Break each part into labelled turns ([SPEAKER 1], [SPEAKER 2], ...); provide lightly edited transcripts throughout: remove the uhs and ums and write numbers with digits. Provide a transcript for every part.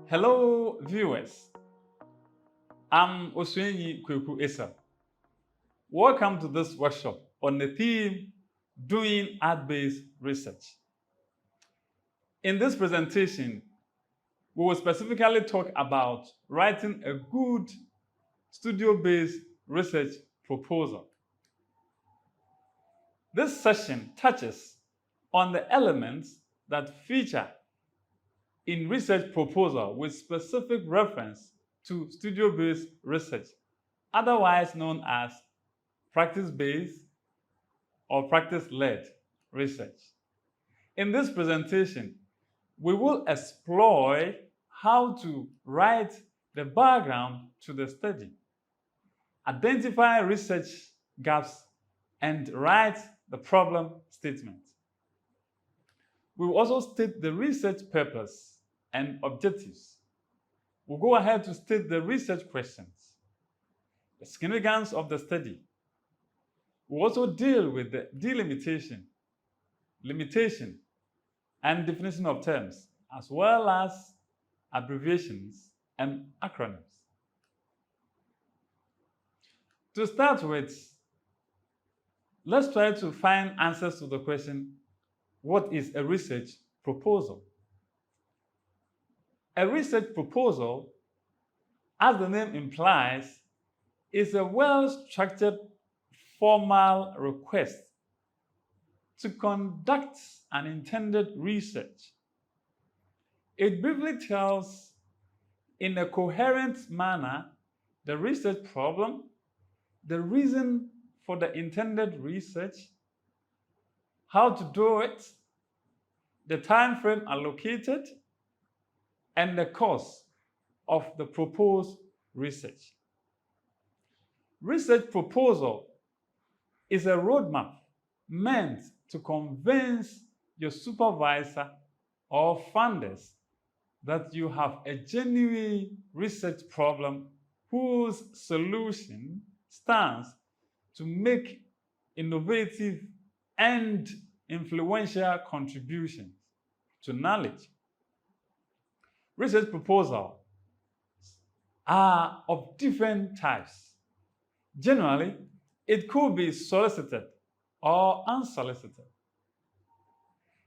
[SPEAKER 1] Hello, viewers. I'm Oswenyi Kweku Esa. Welcome to this workshop on the theme Doing Art-Based Research. In this presentation, we will specifically talk about writing a good studio-based research proposal. This session touches on the elements that feature in research proposal with specific reference to studio-based research, otherwise known as practice-based or practice-led research. In this presentation, we will explore how to write the background to the study, identify research gaps, and write the problem statement. We will also state the research purpose and objectives. We'll go ahead to state the research questions, the significance of the study. We'll also deal with the delimitation, limitation, and definition of terms, as well as abbreviations and acronyms. To start with, let's try to find answers to the question, what is a research proposal? A research proposal, as the name implies, is a well-structured formal request to conduct an intended research. It briefly tells in a coherent manner the research problem, the reason for the intended research, how to do it, the time frame allocated, and the cost of the proposed research. Research proposal is a roadmap meant to convince your supervisor or funders that you have a genuine research problem whose solution stands to make innovative and influential contributions to knowledge. Research proposals are of different types. Generally, it could be solicited or unsolicited.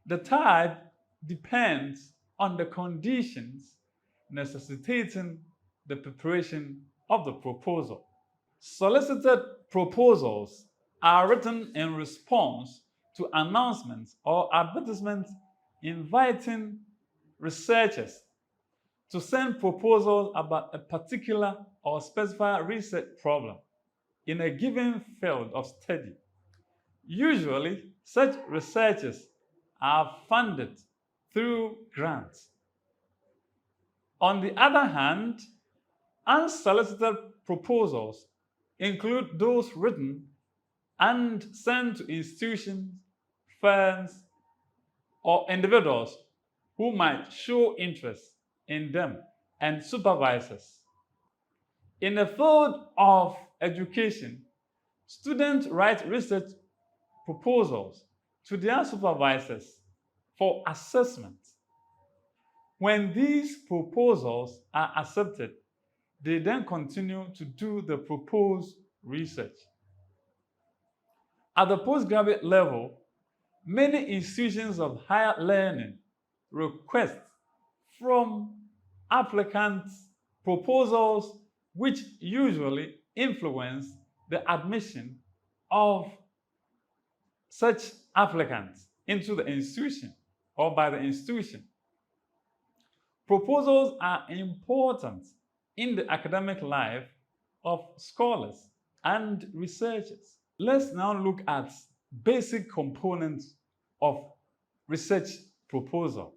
[SPEAKER 1] The type depends on the conditions necessitating the preparation of the proposal. Solicited proposals are written in response to announcements or advertisements inviting researchers to send proposals about a particular or specified research problem in a given field of study. Usually, such researchers are funded through grants. On the other hand, unsolicited proposals include those written and sent to institutions, firms, or individuals who might show interest in them and supervisors. In the field of education, students write research proposals to their supervisors for assessment. When these proposals are accepted, they then continue to do the proposed research. At the postgraduate level, many institutions of higher learning request from applicants proposals which usually influence the admission of such applicants into the institution or by the institution. Proposals are important in the academic life of scholars and researchers. Let's now look at basic components of research proposal.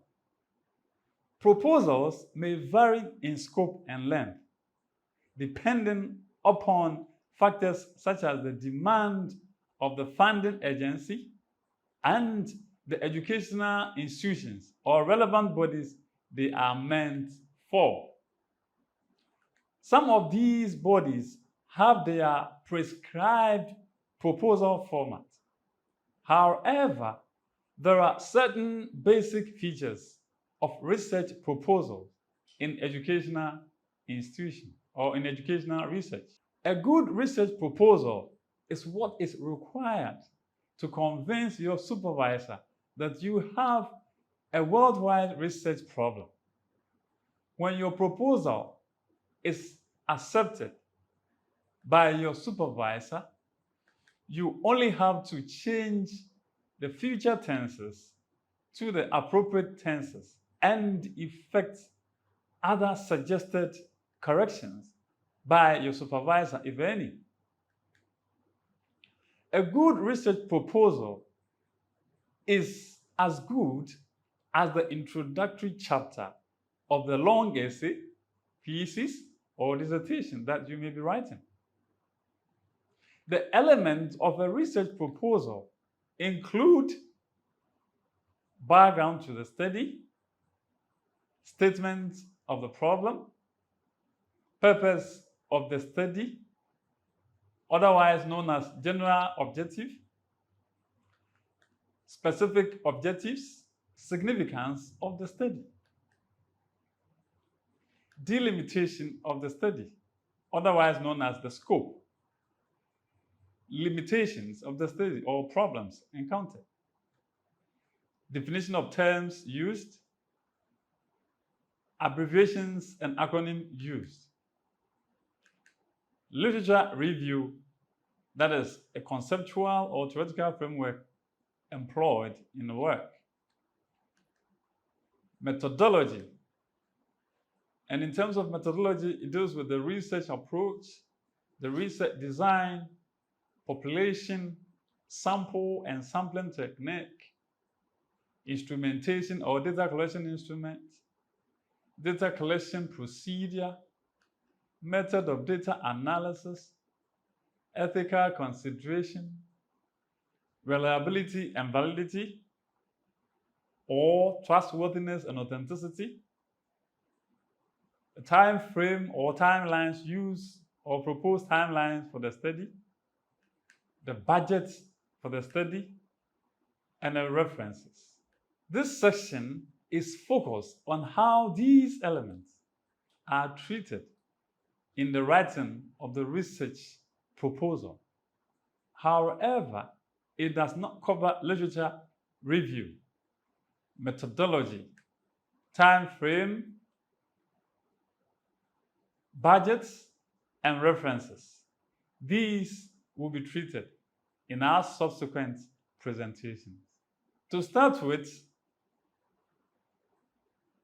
[SPEAKER 1] Proposals may vary in scope and length, depending upon factors such as the demand of the funding agency and the educational institutions or relevant bodies they are meant for. Some of these bodies have their prescribed proposal format. However, there are certain basic features of research proposals in educational institution or in educational research. A good research proposal is what is required to convince your supervisor that you have a worldwide research problem. When your proposal is accepted by your supervisor, you only have to change the future tenses to the appropriate tenses and effect other suggested corrections by your supervisor, if any. A good research proposal is as good as the introductory chapter of the long essay, thesis, or dissertation that you may be writing. The elements of a research proposal include background to the study, statements of the problem, purpose of the study, otherwise known as general objective, specific objectives, significance of the study, delimitation of the study, otherwise known as the scope, limitations of the study or problems encountered, definition of terms used, abbreviations and acronyms used, literature review, that is a conceptual or theoretical framework employed in the work, methodology. And in terms of methodology, it deals with the research approach, the research design, population, sample and sampling technique, instrumentation or data collection instrument, data collection procedure, method of data analysis, ethical consideration, reliability and validity, or trustworthiness and authenticity, the time frame or timelines used or proposed timelines for the study, the budget for the study, and the references. This section is focused on how these elements are treated in the writing of the research proposal. However, it does not cover literature review, methodology, time frame, budgets, and references. These will be treated in our subsequent presentations. To start with,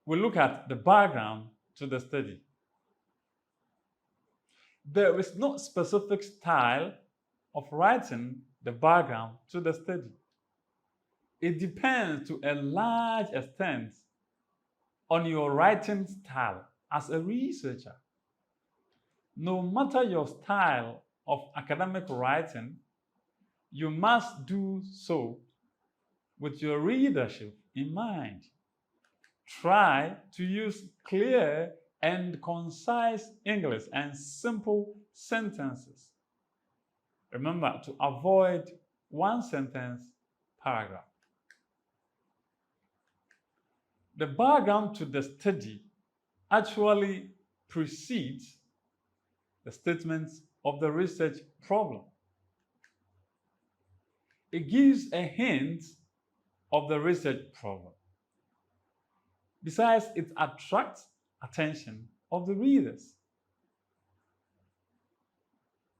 [SPEAKER 1] we'll look at the background to the study. There is no specific style of writing the background to the study. It depends to a large extent on your writing style as a researcher. No matter your style of academic writing, you must do so with your readership in mind. Try to use clear and concise English and simple sentences. Remember to avoid one sentence paragraph. The background to the study actually precedes the statements of the research problem. It gives a hint of the research problem. Besides, it attracts attention of the readers.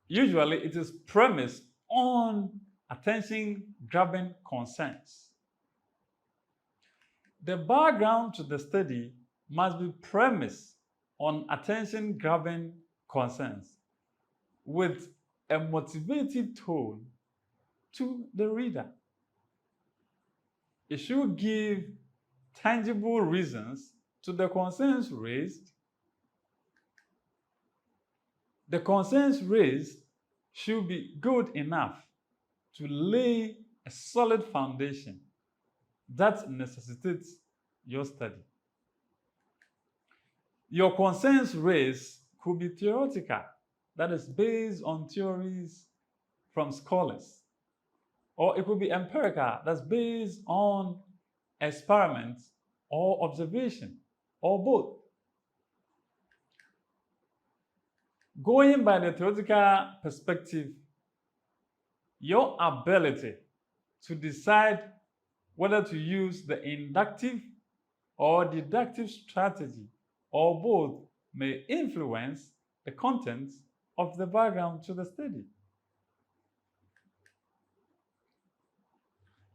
[SPEAKER 1] Usually, it is premised on attention-grabbing concerns. The background to the study must be premised on attention-grabbing concerns with a motivative tone to the reader. It should give tangible reasons to the concerns raised. The concerns raised should be good enough to lay a solid foundation that necessitates your study. Your concerns raised could be theoretical, that is based on theories from scholars, or it could be empirical, that's based on experiments or observation, or both. Going by the theoretical perspective, your ability to decide whether to use the inductive or deductive strategy or both may influence the content of the background to the study.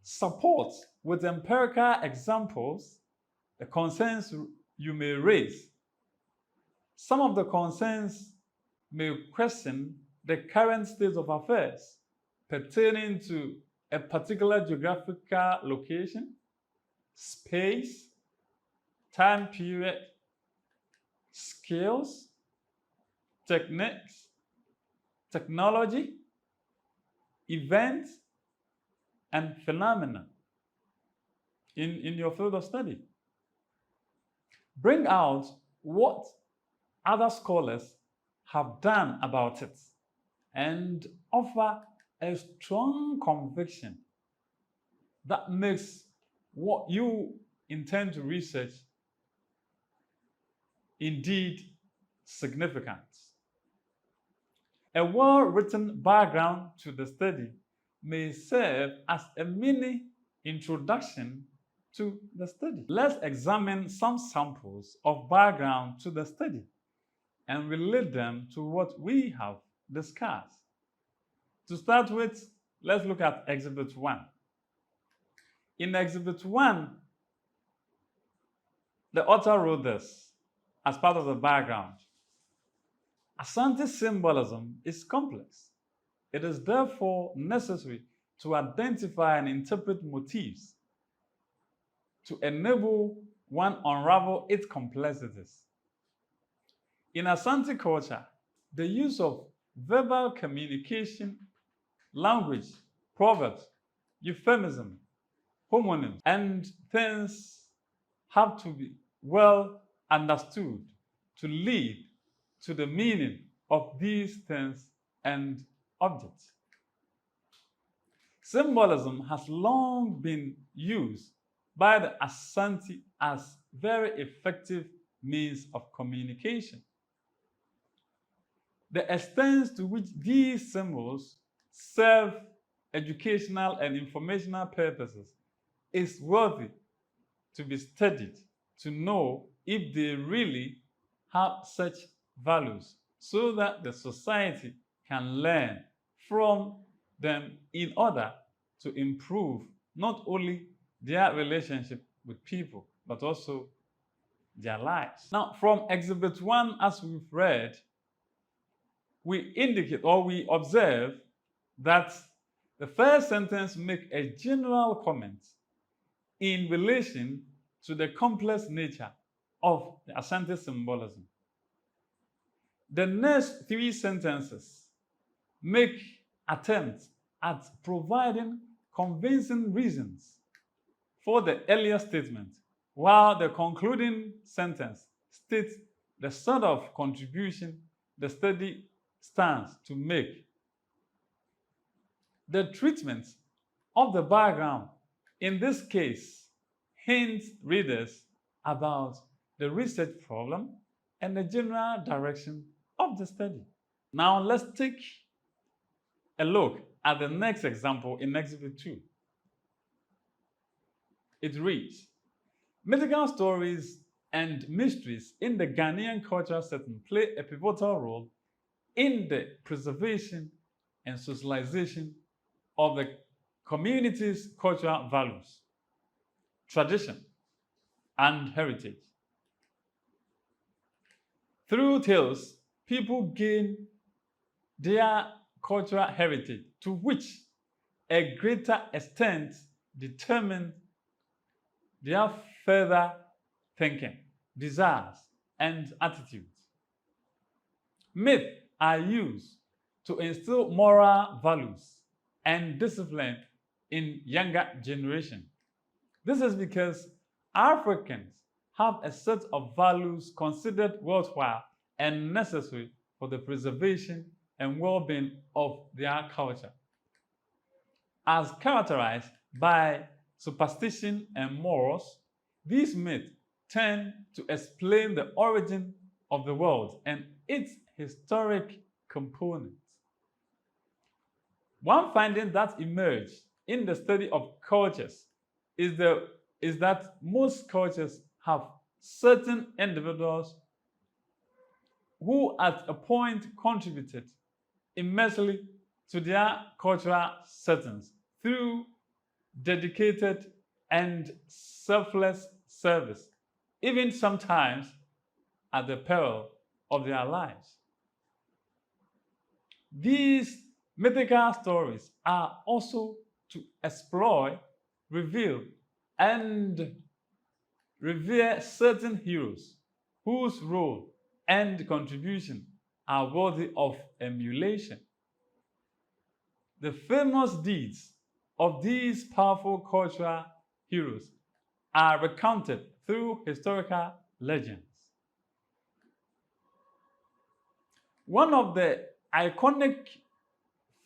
[SPEAKER 1] Support with empirical examples the concerns you may raise. Some of the concerns may question the current state of affairs pertaining to a particular geographical location, space, time period, skills, techniques, technology, events, and phenomena in your field of study. Bring out what other scholars have done about it and offer a strong conviction that makes what you intend to research indeed significant. A well-written background to the study may serve as a mini introduction to the study. Let's examine some samples of background to the study and relate them to what we have discussed. To start with, let's look at Exhibit 1. In Exhibit 1, the author wrote this as part of the background. Asante symbolism is complex. It is therefore necessary to identify and interpret motifs to enable one unravel its complexities. In Asante culture, the use of verbal communication, language, proverbs, euphemism, homonyms, and things have to be well understood to lead to the meaning of these things and objects. Symbolism has long been used by the Asante as very effective means of communication. The extent to which these symbols serve educational and informational purposes is worthy to be studied to know if they really have such values so that the society can learn from them in order to improve not only their relationship with people, but also their lives. Now, from Exhibit 1, as we've read, we indicate or we observe that the first sentence makes a general comment in relation to the complex nature of the Asante symbolism. The next three sentences make attempts at providing convincing reasons for the earlier statement, while the concluding sentence states the sort of contribution the study stands to make. The treatment of the background in this case hints readers about the research problem and the general direction of the study. Now let's take a look at the next example in Exhibit 2. It reads, mythical stories and mysteries in the Ghanaian cultural setting play a pivotal role in the preservation and socialization of the community's cultural values, tradition, and heritage. Through tales, people gain their cultural heritage, to which a greater extent determine their further thinking, desires, and attitudes. Myths are used to instill moral values and discipline in younger generation. This is because Africans have a set of values considered worthwhile and necessary for the preservation and well-being of their culture. As characterized by superstition and morals, these myths tend to explain the origin of the world and its historic components. One finding that emerged in the study of cultures is that most cultures have certain individuals who at a point contributed immensely to their cultural settings through dedicated and selfless service, even sometimes at the peril of their lives. These mythical stories are also to explore, reveal, and revere certain heroes whose role and contribution are worthy of emulation. The famous deeds of these powerful cultural heroes are recounted through historical legends. One of the iconic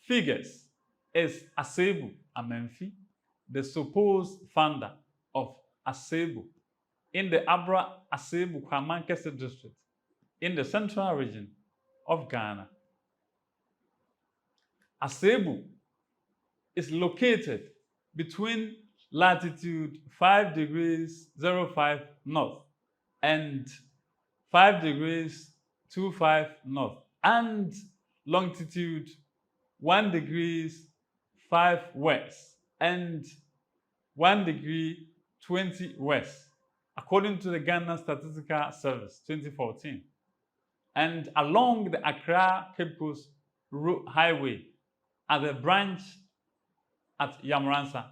[SPEAKER 1] figures is Asebu Amenfi, the supposed founder of Asebu in the Abra Asebu Kwamankese district in the central region of Ghana. Asebu is located between latitude 5 degrees 05 north and 5 degrees 25 north and longitude 1 degrees 5 west and 1 degree 20 west, according to the Ghana Statistical Service 2014, and along the Accra Cape Coast Highway at the branch at Yamuransa.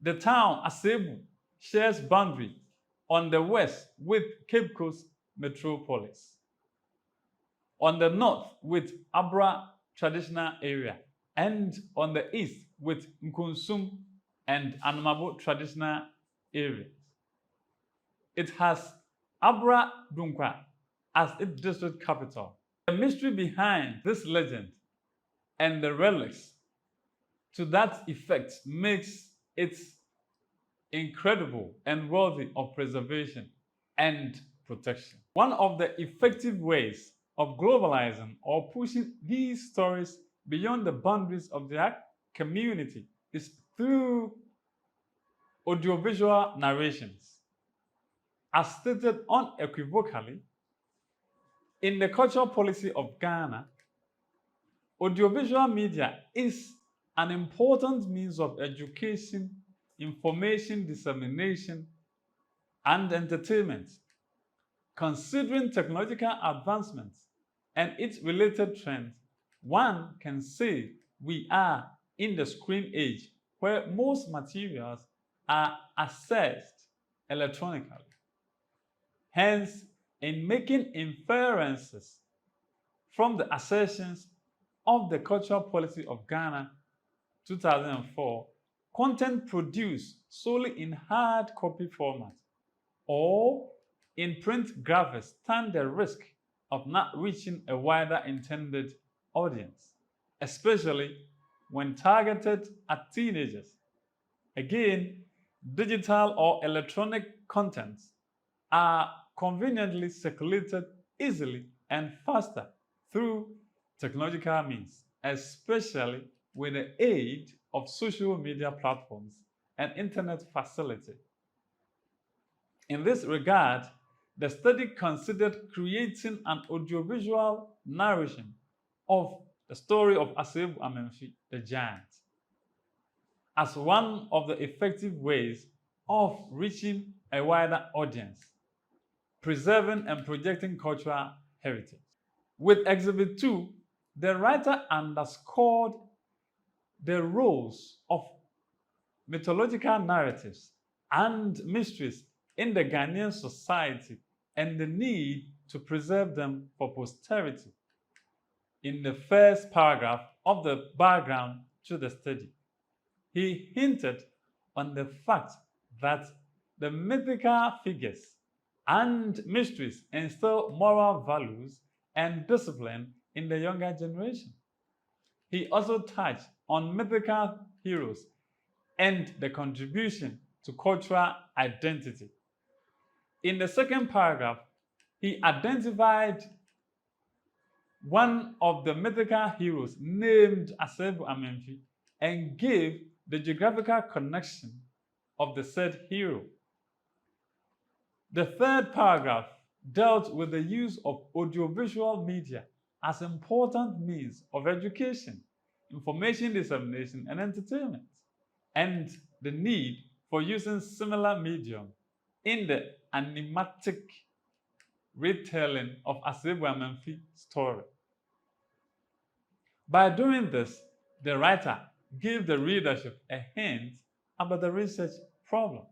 [SPEAKER 1] The town Asebu shares boundary on the west with Cape Coast Metropolis, on the north with Abra Traditional Area, and on the east with Nkunsum and Anamabo Traditional Areas. It has Abra Dunkwa as its district capital. The mystery behind this legend and the relics to that effect makes it incredible and worthy of preservation and protection. One of the effective ways of globalizing or pushing these stories beyond the boundaries of their community is through audiovisual narrations. As stated unequivocally in the cultural policy of Ghana, audiovisual media is an important means of education, information dissemination, and entertainment. Considering technological advancements and its related trends, one can say we are in the screen age where most materials are accessed electronically. Hence, in making inferences from the assertions of the cultural policy of Ghana 2004, content produced solely in hard copy format or in print graphics stand the risk of not reaching a wider intended audience, especially when targeted at teenagers. Again, digital or electronic contents are conveniently circulated easily and faster through technological means, especially with the aid of social media platforms and internet facility. In this regard, the study considered creating an audiovisual narration of the story of Asebu Amenfi, the giant, as one of the effective ways of reaching a wider audience, preserving and projecting cultural heritage. With Exhibit 2, the writer underscored the roles of mythological narratives and mysteries in the Ghanaian society and the need to preserve them for posterity. In the first paragraph of the background to the study, he hinted on the fact that the mythical figures and mysteries instill moral values and discipline in the younger generation. He also touched on mythical heroes and the contribution to cultural identity. In the second paragraph, He identified one of the mythical heroes named Asebu Amenfi and gave the geographical connection of the said hero. The third paragraph dealt with the use of audiovisual media as important means of education, information dissemination, and entertainment, and the need for using similar medium in the animatic retelling of Asebu Amenfi's story. By doing this, the writer gave the readership a hint about the research problem.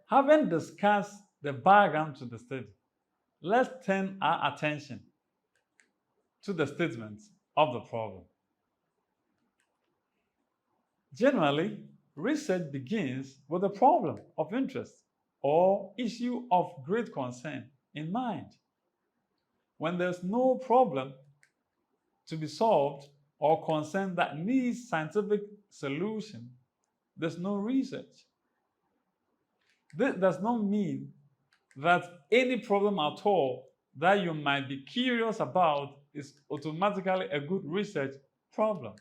[SPEAKER 1] Having discussed the background to the study, let's turn our attention to the statements of the problem. Generally, research begins with a problem of interest or issue of great concern in mind. When there's no problem to be solved or concern that needs scientific solution, there's no research. This does not mean that any problem at all that you might be curious about is automatically a good research problem.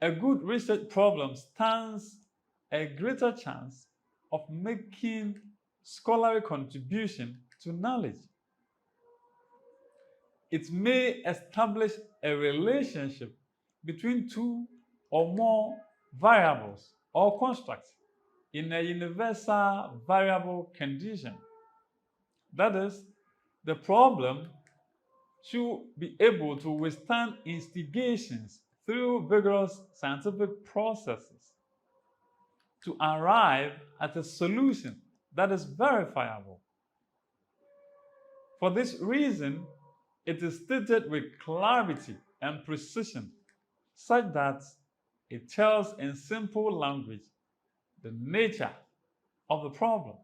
[SPEAKER 1] A good research problem stands a greater chance of making scholarly contribution to knowledge. It may establish a relationship between two or more variables or constructs in a universal variable condition. That is, the problem should be able to withstand instigations through vigorous scientific processes to arrive at a solution that is verifiable. For this reason, it is stated with clarity and precision, such that it tells in simple language the nature of the problem,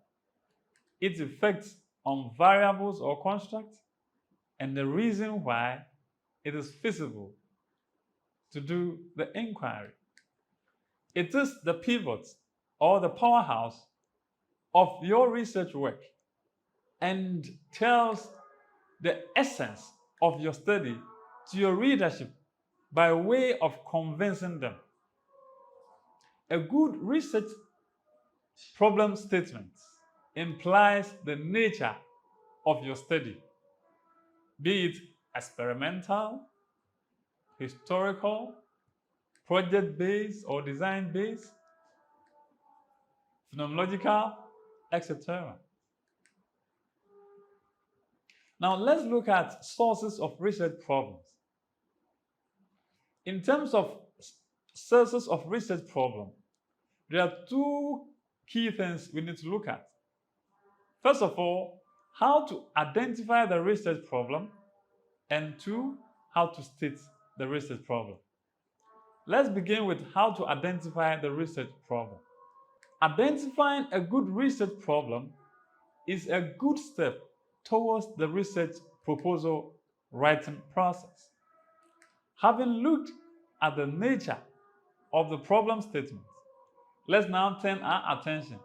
[SPEAKER 1] its effects on variables or constructs, and the reason why it is feasible to do the inquiry. It is the pivot or the powerhouse of your research work and tells the essence of your study to your readership by way of convincing them. A good research problem statement implies the nature of your study, be it experimental, historical, project-based or design-based, phenomenological, etc. Now let's look at sources of research problems. In terms of sources of research problem, there are two key things we need to look at. First of all, how to identify the research problem, and two, how to state the research problem. Let's begin with how to identify the research problem. Identifying a good research problem is a good step towards the research proposal writing process. Having looked at the nature of the problem statement, let's now turn our attention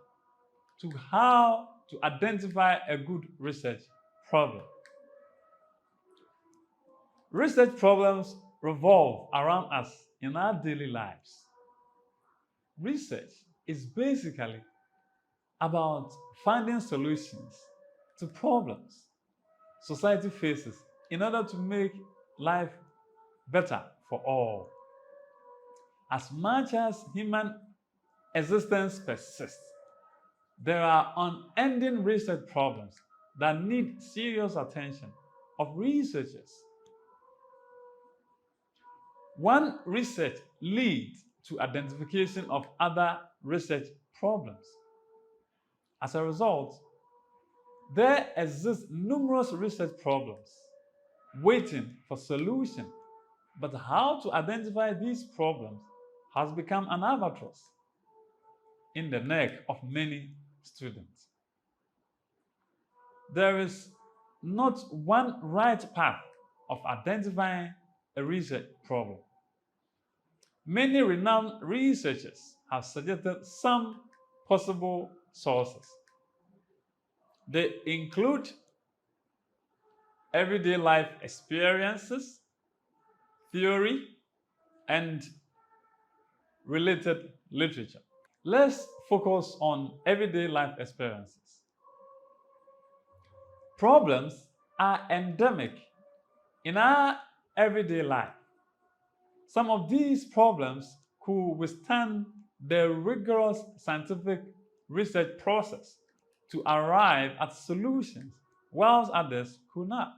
[SPEAKER 1] to how to identify a good research problem. Research problems revolve around us in our daily lives. Research is basically about finding solutions to problems society faces in order to make life better for all. As much as human existence persists, there are unending research problems that need serious attention of researchers. One research leads to identification of other research problems. As a result, there exist numerous research problems waiting for solution, but how to identify these problems has become an albatross in the neck of many students. There is not one right path of identifying a research problem. Many renowned researchers have suggested some possible sources. They include everyday life experiences, theory, and related literature. Let's focus on everyday life experiences. Problems are endemic in our everyday life. Some of these problems could withstand the rigorous scientific research process to arrive at solutions, whilst others could not.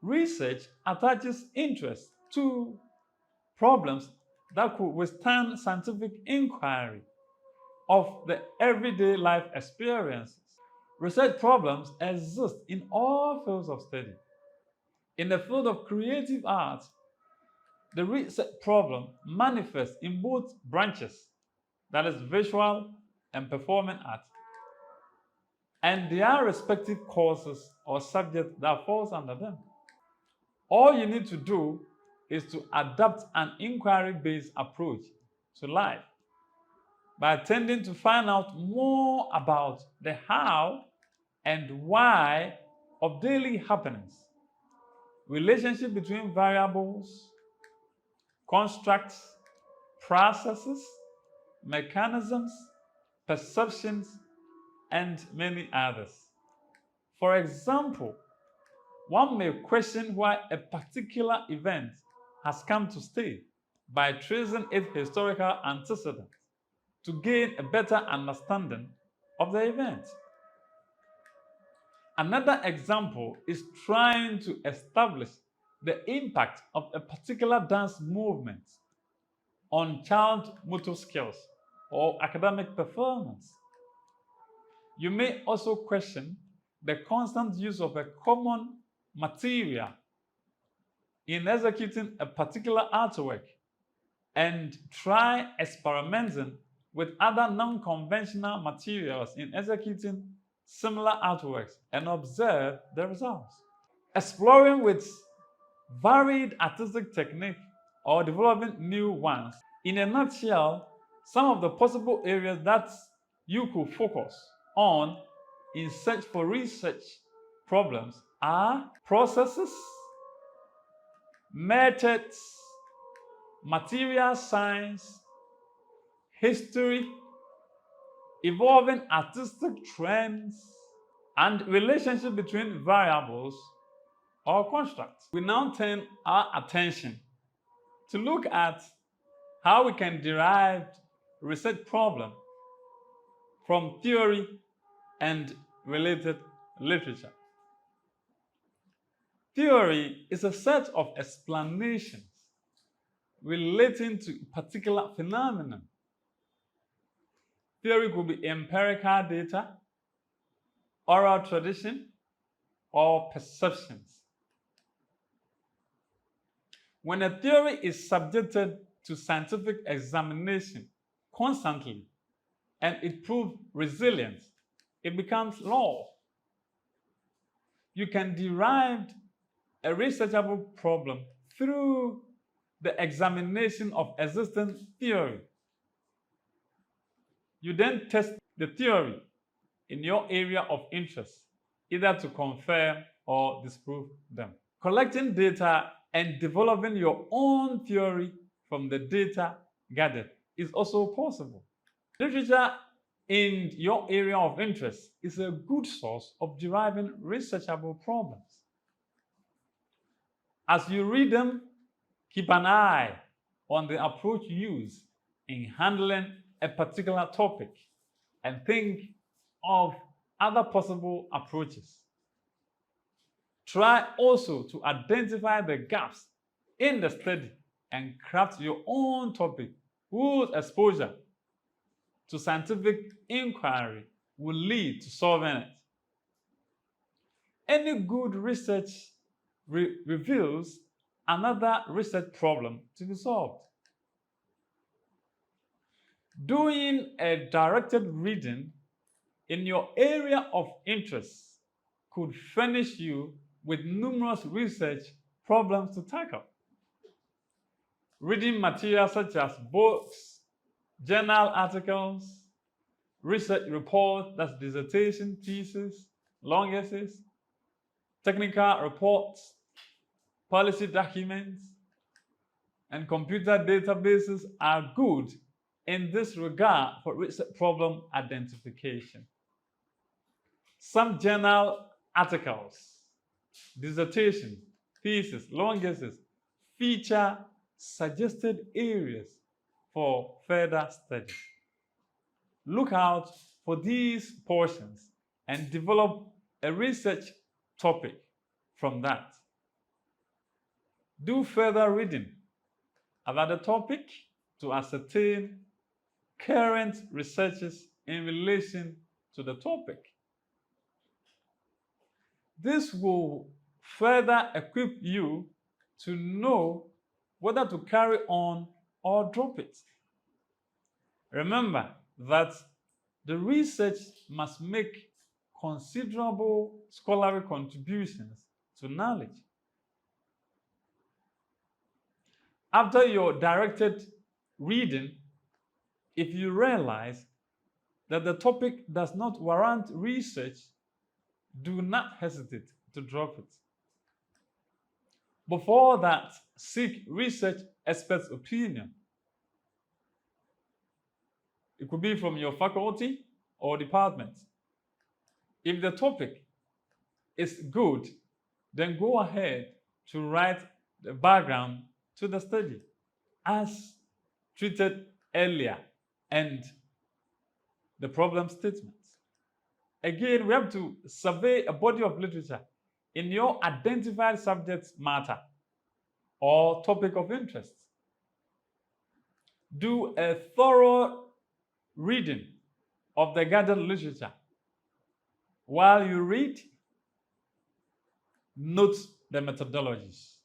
[SPEAKER 1] Research attaches interest to problems that could withstand scientific inquiry of the everyday life experiences. Research problems exist in all fields of study. In the field of creative art, the research problem manifests in both branches, that is, visual and performing art, and their respective courses or subjects that falls under them. All you need to do is to adapt an inquiry-based approach to life by attempting to find out more about the how and why of daily happenings, relationship between variables, constructs, processes, mechanisms, perceptions, and many others. For example, one may question why a particular event has come to stay by tracing its historical antecedents to gain a better understanding of the event. Another example is trying to establish the impact of a particular dance movement on child motor skills or academic performance. You may also question the constant use of a common material in executing a particular artwork and try experimenting with other non-conventional materials in executing similar artworks and observe the results. Exploring with varied artistic techniques or developing new ones. In a nutshell, some of the possible areas that you could focus on in search for research problems are processes, methods, material science, history, evolving artistic trends, and relationship between variables or constructs. We now turn our attention to look at how we can derive research problem from theory and related literature. Theory is a set of explanations relating to a particular phenomenon. Theory could be empirical data, oral tradition, or perceptions. When a theory is subjected to scientific examination constantly and it proves resilient, it becomes law. You can derive a researchable problem through the examination of existing theory. You then test the theory in your area of interest, either to confirm or disprove them. Collecting data and developing your own theory from the data gathered is also possible. Literature in your area of interest is a good source of deriving researchable problems. As you read them, keep an eye on the approach used in handling a particular topic and think of other possible approaches. Try also to identify the gaps in the study and craft your own topic whose exposure to scientific inquiry will lead to solving it. Any good research reveals another research problem to be solved. Doing a directed reading in your area of interest could furnish you with numerous research problems to tackle. Reading materials such as books, journal articles, research report, that's dissertation, thesis, long essays, technical reports, policy documents, and computer databases are good in this regard for research problem identification. Some journal articles, dissertation, thesis, long essays feature suggested areas for further study. Look out for these portions and develop a research topic from that. Do further reading about the topic to ascertain current researches in relation to the topic. This will further equip you to know whether to carry on or drop it. Remember that the research must make considerable scholarly contributions to knowledge. After your directed reading, if you realize that the topic does not warrant research, do not hesitate to drop it. Before that, seek research experts' opinion. It could be from your faculty or department. If the topic is good, then go ahead to write the background to the study as treated earlier and the problem statements. Again, we have to survey a body of literature in your identified subject matter or topic of interest. Do a thorough reading of the gathered literature. While you read, note the methodologies,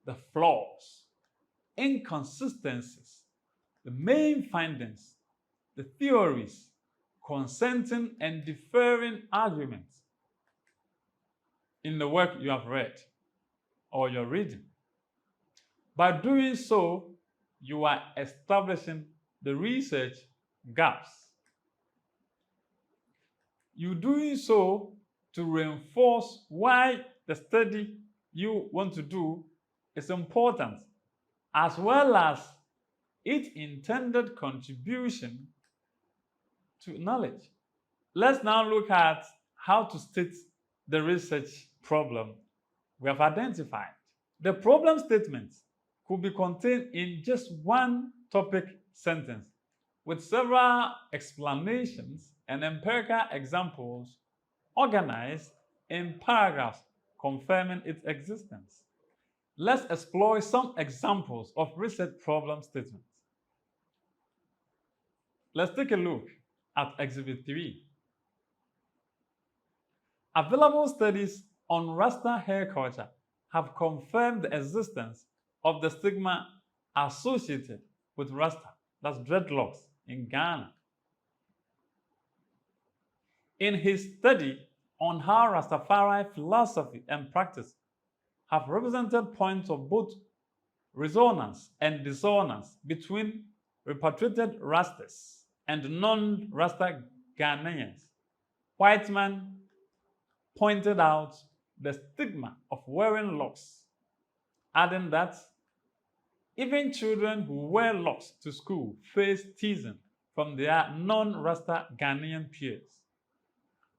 [SPEAKER 1] the flaws, inconsistencies, the main findings, the theories, consenting and differing arguments in the work you have read or you're reading. By doing so, you are establishing the research gaps. You're doing so to reinforce why the study you want to do is important, as well as its intended contribution to knowledge. Let's now look at how to state the research problem we have identified. The problem statement could be contained in just one topic sentence with several explanations and empirical examples organized in paragraphs confirming its existence. Let's explore some examples of research problem statements. Let's take a look at Exhibit 3. Available studies on Rasta hair culture have confirmed the existence of the stigma associated with Rasta, that's dreadlocks, in Ghana. In his study on how Rastafari philosophy and practice have represented points of both resonance and dissonance between repatriated Rastas and non-Rasta Ghanaians, Whiteman pointed out the stigma of wearing locks, adding that even children who wear locks to school face teasing from their non-Rasta Ghanaian peers.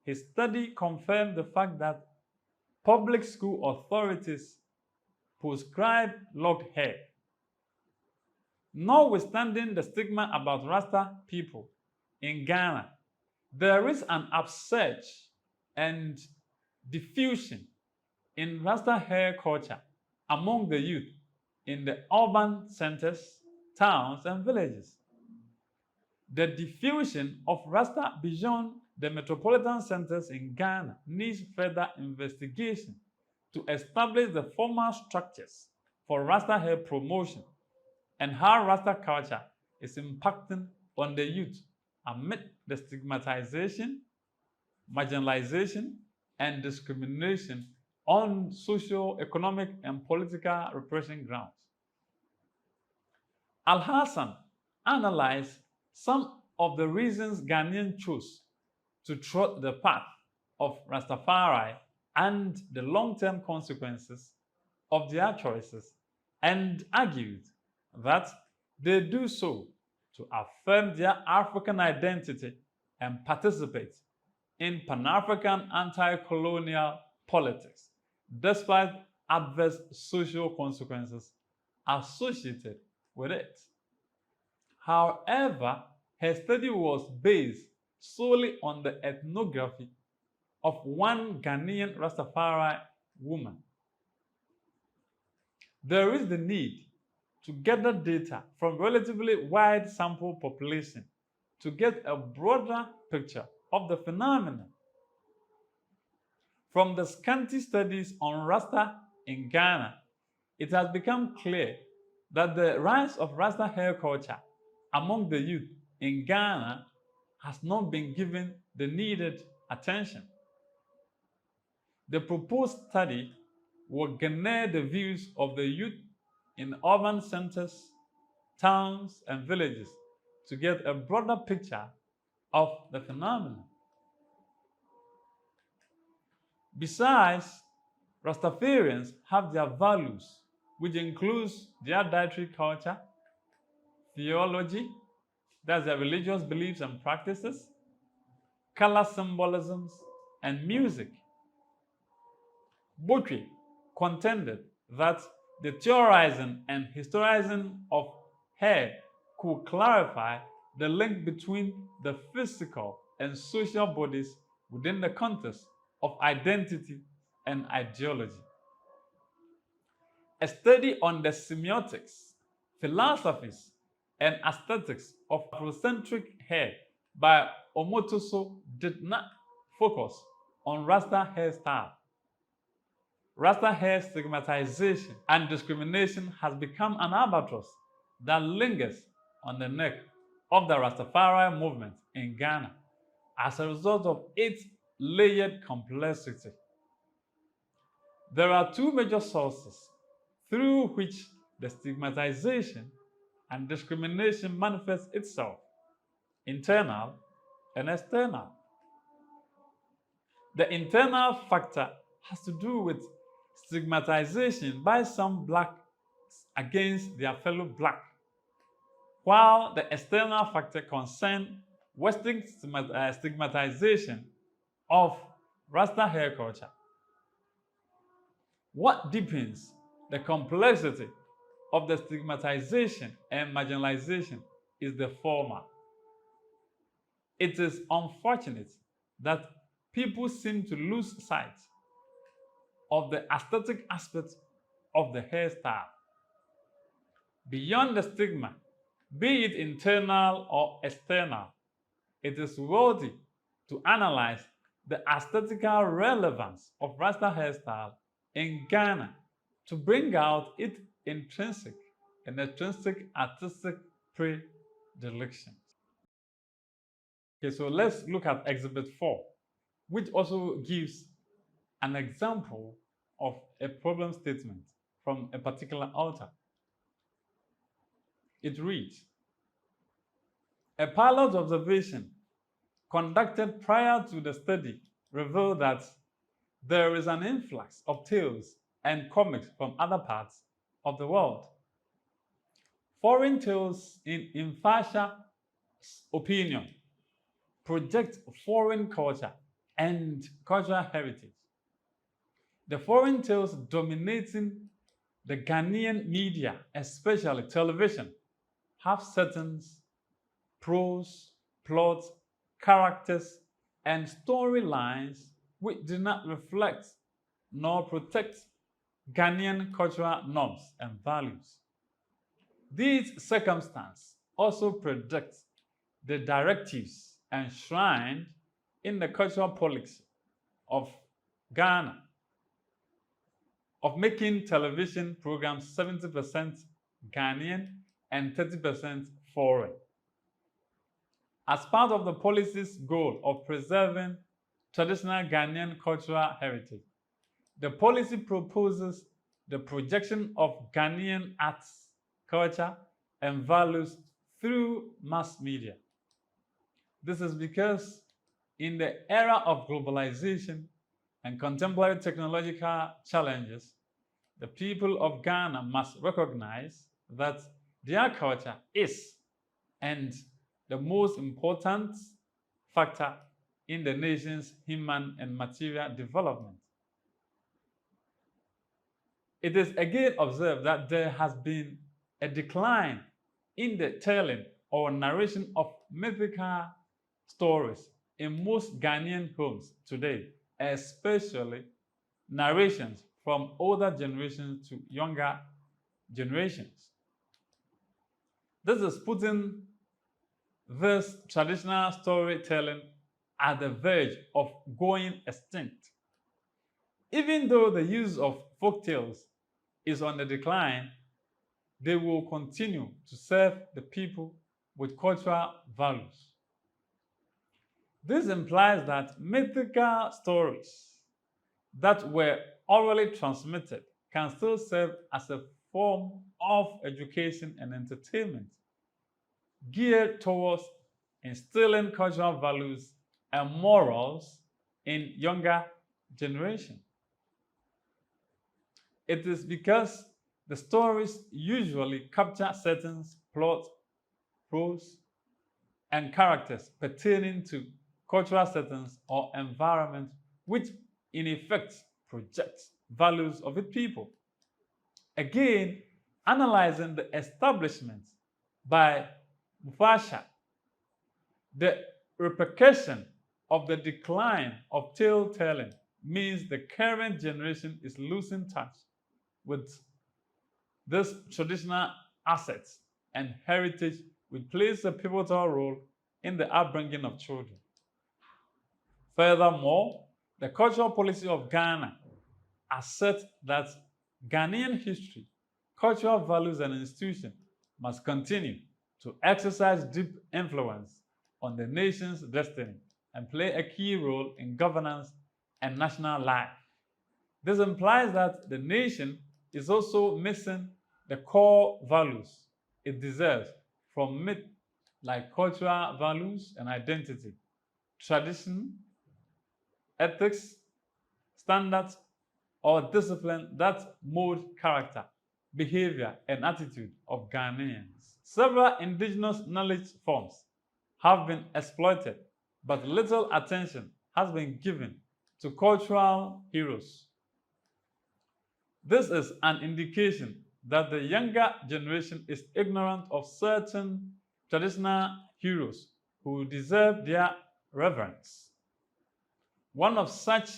[SPEAKER 1] His study confirmed the fact that public school authorities prescribe locked hair. Notwithstanding the stigma about Rasta people in Ghana, there is an upsurge and diffusion in Rasta hair culture among the youth in the urban centers, towns, and villages. The diffusion of Rasta beyond the metropolitan centers in Ghana needs further investigation to establish the formal structures for Rasta hair promotion and how Rasta culture is impacting on the youth amid the stigmatization, marginalization, and discrimination on socio-economic and political repression grounds. Al-Hassan analyzed some of the reasons Ghanaians chose to trot the path of Rastafari and the long-term consequences of their choices, and argued that they do so to affirm their African identity and participate in Pan-African anti-colonial politics, despite adverse social consequences associated with it. However, her study was based solely on the ethnography of one Ghanaian Rastafari woman. There is the need to gather data from relatively wide sample population to get a broader picture of the phenomenon. From the scanty studies on Rasta in Ghana, it has become clear that the rise of Rasta hair culture among the youth in Ghana has not been given the needed attention. The proposed study will garner the views of the youth in urban centers, towns, and villages to get a broader picture of the phenomenon. Besides, Rastafarians have their values, which includes their dietary culture, theology, that's their religious beliefs and practices, color symbolisms, and music. Botry contended that the theorizing and historizing of hair could clarify the link between the physical and social bodies within the context of identity and ideology. A study on the semiotics, philosophies, and aesthetics of Afrocentric hair by Omotoso did not focus on Rasta hairstyle. Rasta hair stigmatization and discrimination has become an albatross that lingers on the neck of the Rastafari movement in Ghana as a result of its layered complexity. There are two major sources through which the stigmatization and discrimination manifests itself: internal and external. The internal factor has to do with stigmatization by some blacks against their fellow black, while the external factor concerns Western stigmatization of Rasta hair culture. What deepens the complexity of the stigmatization and marginalization is the former. It is unfortunate that people seem to lose sight of the aesthetic aspects of the hairstyle. Beyond the stigma, be it internal or external, it is worthy to analyze the aesthetical relevance of Rasta hairstyle in Ghana to bring out its intrinsic and extrinsic artistic predilections. Okay, so let's look at Exhibit 4, which also gives an example of a problem statement from a particular author. It reads, a pilot observation conducted prior to the study revealed that there is an influx of tales and comics from other parts of the world. Foreign tales, in Fasha's opinion, project foreign culture and cultural heritage. The foreign tales dominating the Ghanaian media, especially television, have settings, prose, plot, characters, and storylines which do not reflect nor protect Ghanaian cultural norms and values. These circumstances also predict the directives enshrined in the cultural policy of Ghana of making television programs 70% Ghanaian and 30% foreign. As part of the policy's goal of preserving traditional Ghanaian cultural heritage, the policy proposes the projection of Ghanaian arts, culture, and values through mass media. This is because in the era of globalization and contemporary technological challenges, the people of Ghana must recognize that their culture is and the most important factor in the nation's human and material development. It is again observed that there has been a decline in the telling or narration of mythical stories in most Ghanaian homes today, especially narrations from older generations to younger generations. This is putting this traditional storytelling at the verge of going extinct. Even though the use of folk tales is on the decline, they will continue to serve the people with cultural values. This implies that mythical stories that were orally transmitted can still serve as a form of education and entertainment geared towards instilling cultural values and morals in younger generation. It is because the stories usually capture certain plot, prose, and characters pertaining to cultural settings or environment which in effect projects values of its people. Again, analyzing the establishment by Mufasha, the repercussion of the decline of tale telling means the current generation is losing touch with these traditional assets and heritage which plays a pivotal role in the upbringing of children. Furthermore, the cultural policy of Ghana asserts that Ghanaian history, cultural values, and institutions must continue to exercise deep influence on the nation's destiny and play a key role in governance and national life. This implies that the nation is also missing the core values it deserves from myth like cultural values and identity, tradition, ethics, standards, or discipline that mold character, behavior, and attitude of Ghanaians. Several indigenous knowledge forms have been exploited, but little attention has been given to cultural heroes. This is an indication that the younger generation is ignorant of certain traditional heroes who deserve their reverence. One of such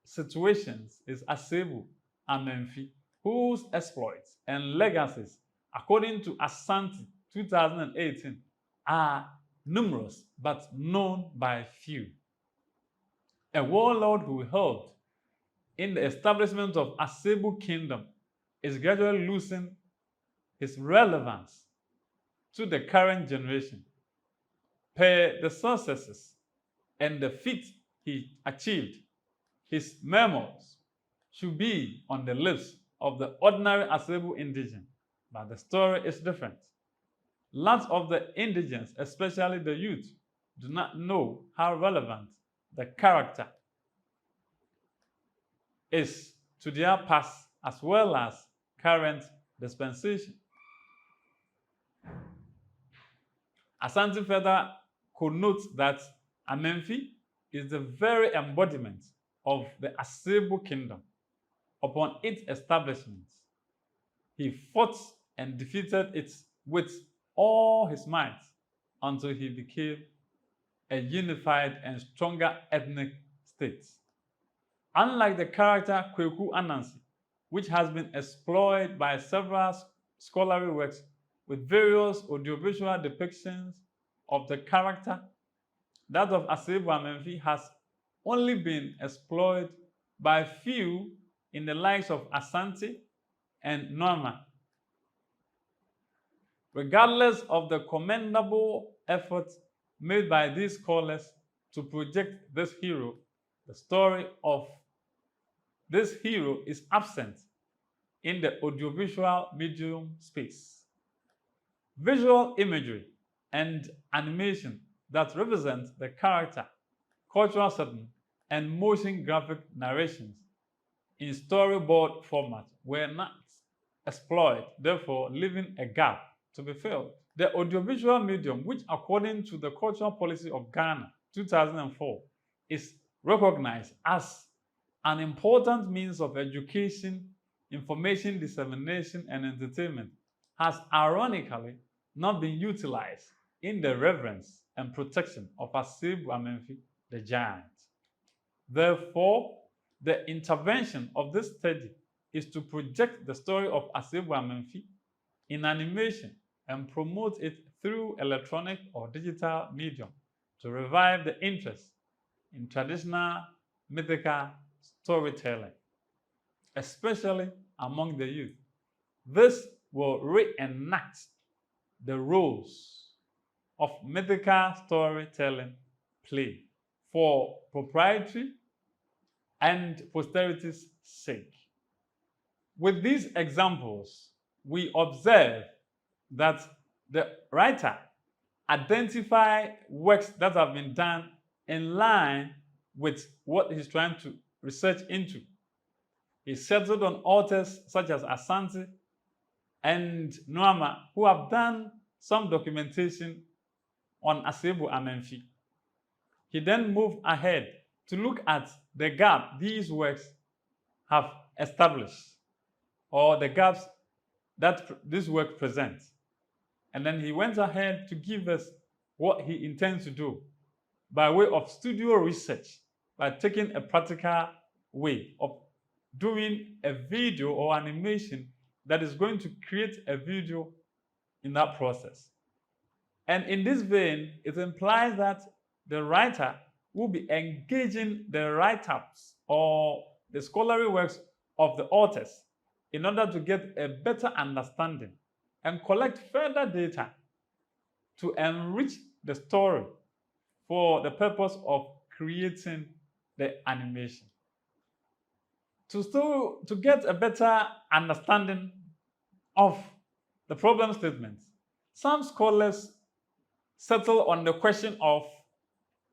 [SPEAKER 1] situations is Asebu Amenfi, whose exploits and legacies, according to Asante 2018, are numerous but known by few. A warlord who helped in the establishment of Asebu Kingdom is gradually losing his relevance to the current generation per the successes and the feats he achieved. His memoirs should be on the lips of the ordinary Asebu indigene, but the story is different. Lots of the indigents, especially the youth, do not know how relevant the character is to their past as well as current dispensation. Asante further connotes that Amenfi is the very embodiment of the Asebu kingdom. Upon its establishment, he fought and defeated it with all his might until he became a unified and stronger ethnic state. Unlike the character Kweku Anansi, which has been explored by several scholarly works with various audiovisual depictions of the character, that of Asebu Amenfi has only been explored by few in the likes of Asante and Norma. Regardless of the commendable efforts made by these scholars to project this hero, the story of this hero is absent in the audiovisual medium space. Visual imagery and animation that represent the character, cultural setting, and motion graphic narrations in storyboard format were not exploited, therefore leaving a gap to be filled. The audiovisual medium, which according to the Cultural Policy of Ghana 2004 is recognized as an important means of education, information dissemination, and entertainment, has ironically not been utilized in the reverence and protection of Asibu Amenfi the giant. Therefore, the intervention of this study is to project the story of Asibu Amenfi in animation and promote it through electronic or digital medium to revive the interest in traditional mythical storytelling, especially among the youth. This will reenact the roles of mythical storytelling play for proprietary and posterity's sake. With these examples, we observe that the writer identify works that have been done in line with what he's trying to research into. He settled on authors such as Asante and Noama, who have done some documentation on Asibu Amenfi. He then moved ahead to look at the gap these works have established, or the gaps that this work presents. And then he went ahead to give us what he intends to do by way of studio research, by taking a practical way of doing a video or animation that is going to create a video in that process. And in this vein, it implies that the writer will be engaging the write-ups or the scholarly works of the authors in order to get a better understanding and collect further data to enrich the story for the purpose of creating the animation. To get a better understanding of the problem statement, some scholars settle on the question of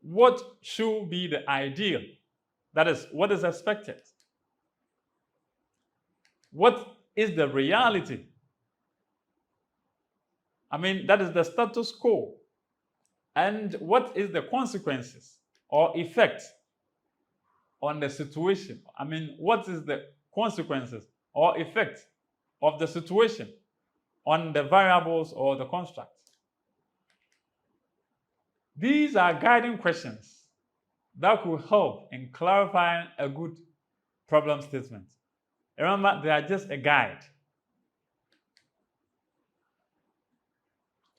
[SPEAKER 1] what should be the ideal, that is, what is expected. What is the reality? I mean, that is the status quo. And what is the consequences or effect on the situation? I mean, what is the consequences or effect of the situation on the variables or the construct? These are guiding questions that could help in clarifying a good problem statement. Remember, they are just a guide.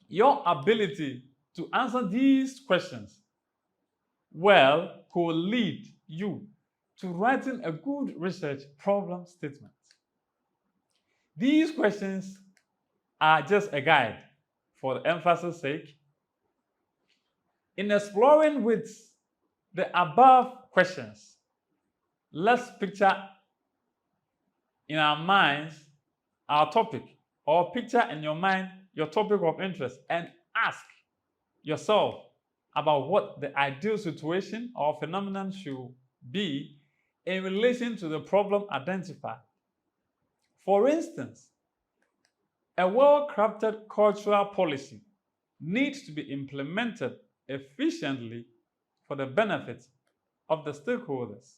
[SPEAKER 1] Your ability to answer these questions well could lead you to writing a good research problem statement. These questions are just a guide for the emphasis sake. In exploring with the above questions, let's picture in our minds our topic, or picture in your mind your topic of interest and ask yourself about what the ideal situation or phenomenon should be in relation to the problem identified. For instance, a well-crafted cultural policy needs to be implemented efficiently for the benefit of the stakeholders.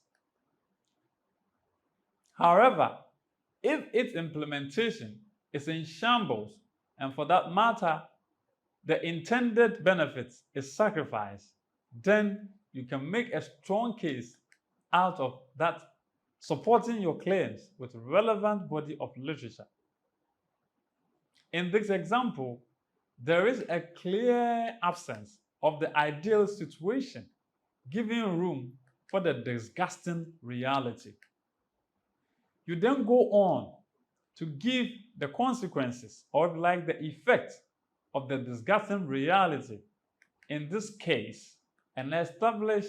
[SPEAKER 1] However, if its implementation is in shambles, and for that matter, the intended benefit is sacrificed, then you can make a strong case out of that, supporting your claims with a relevant body of literature. In this example, there is a clear absence of the ideal situation, giving room for the disgusting reality. You then go on to give the consequences, or like the effect of the disgusting reality in this case, and establish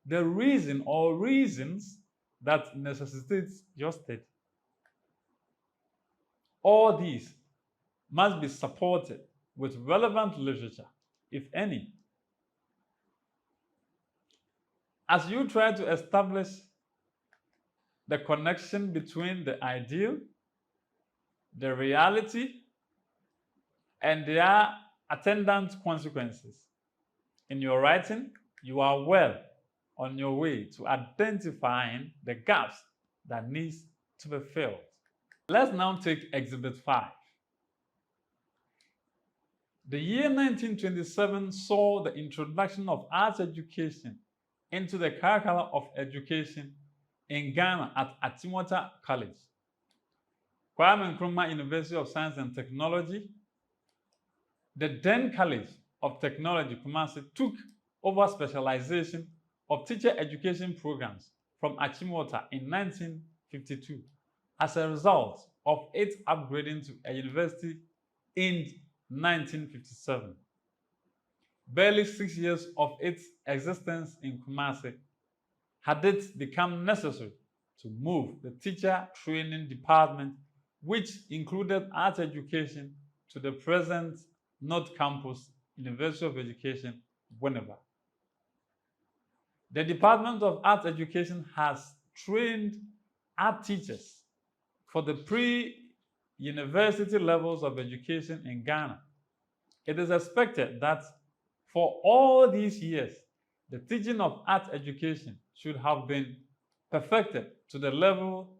[SPEAKER 1] the reason or reasons that necessitates your state. All these must be supported with relevant literature, if any. As you try to establish the connection between the ideal, the reality, and their attendant consequences, in your writing, you are well on your way to identifying the gaps that needs to be filled. Let's now take Exhibit 5. The year 1927 saw the introduction of arts education into the curriculum of education in Ghana at Achimota College. Kwame Nkrumah University of Science and Technology, the then College of Technology, Kumasi, took over specialization of teacher education programs from Achimota in 1952 as a result of its upgrading to a university in 1957. Barely 6 years of its existence in Kumasi had it become necessary to move the teacher training department, which included art education, to the present North Campus, University of Education, Winneba. The Department of Art Education has trained art teachers for the pre-university levels of education in Ghana. It is expected that for all these years, the teaching of art education should have been perfected to the level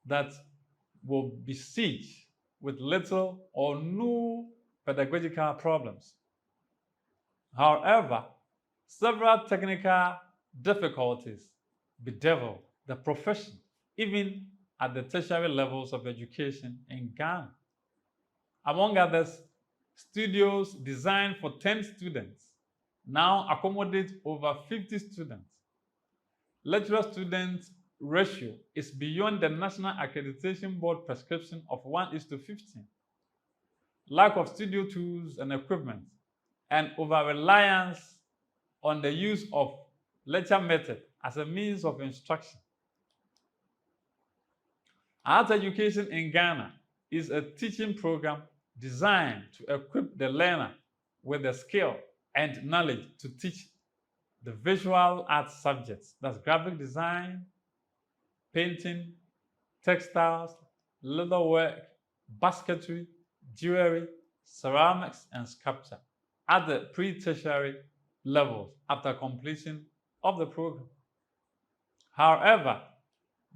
[SPEAKER 1] that will besiege with little or no pedagogical problems. However, several technical difficulties bedevil the profession, even at the tertiary levels of education in Ghana. Among others, studios designed for 10 students now accommodate over 50 students. Lecturer-student ratio is beyond the National Accreditation Board prescription of 1:15. Lack of studio tools and equipment, and over-reliance on the use of lecture method as a means of instruction. Art education in Ghana is a teaching program designed to equip the learner with the skill and knowledge to teach the visual art subjects, that's graphic design, painting, textiles, leatherwork, basketry, jewelry, ceramics, and sculpture at the pre-tertiary levels after completion of the program. However,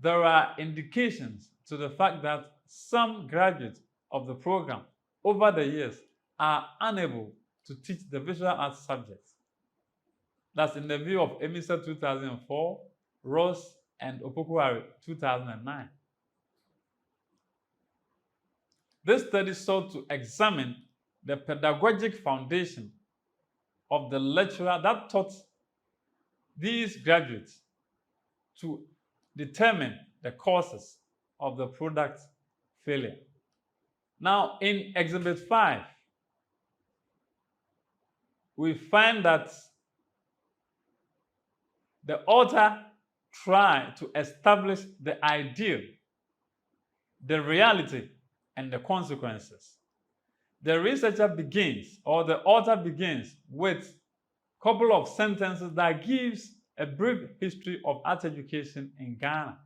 [SPEAKER 1] there are indications to the fact that some graduates of the program over the years are unable to teach the visual arts subjects. That's in the view of Emisa 2004, Ross and Opokuari 2009. This study sought to examine the pedagogic foundation of the lecturer that taught these graduates to determine the causes of the product failure. Now, in Exhibit 5, we find that the author tried to establish the ideal, the reality, and the consequences. The researcher begins, or the author begins, with a couple of sentences that gives a brief history of art education in Ghana.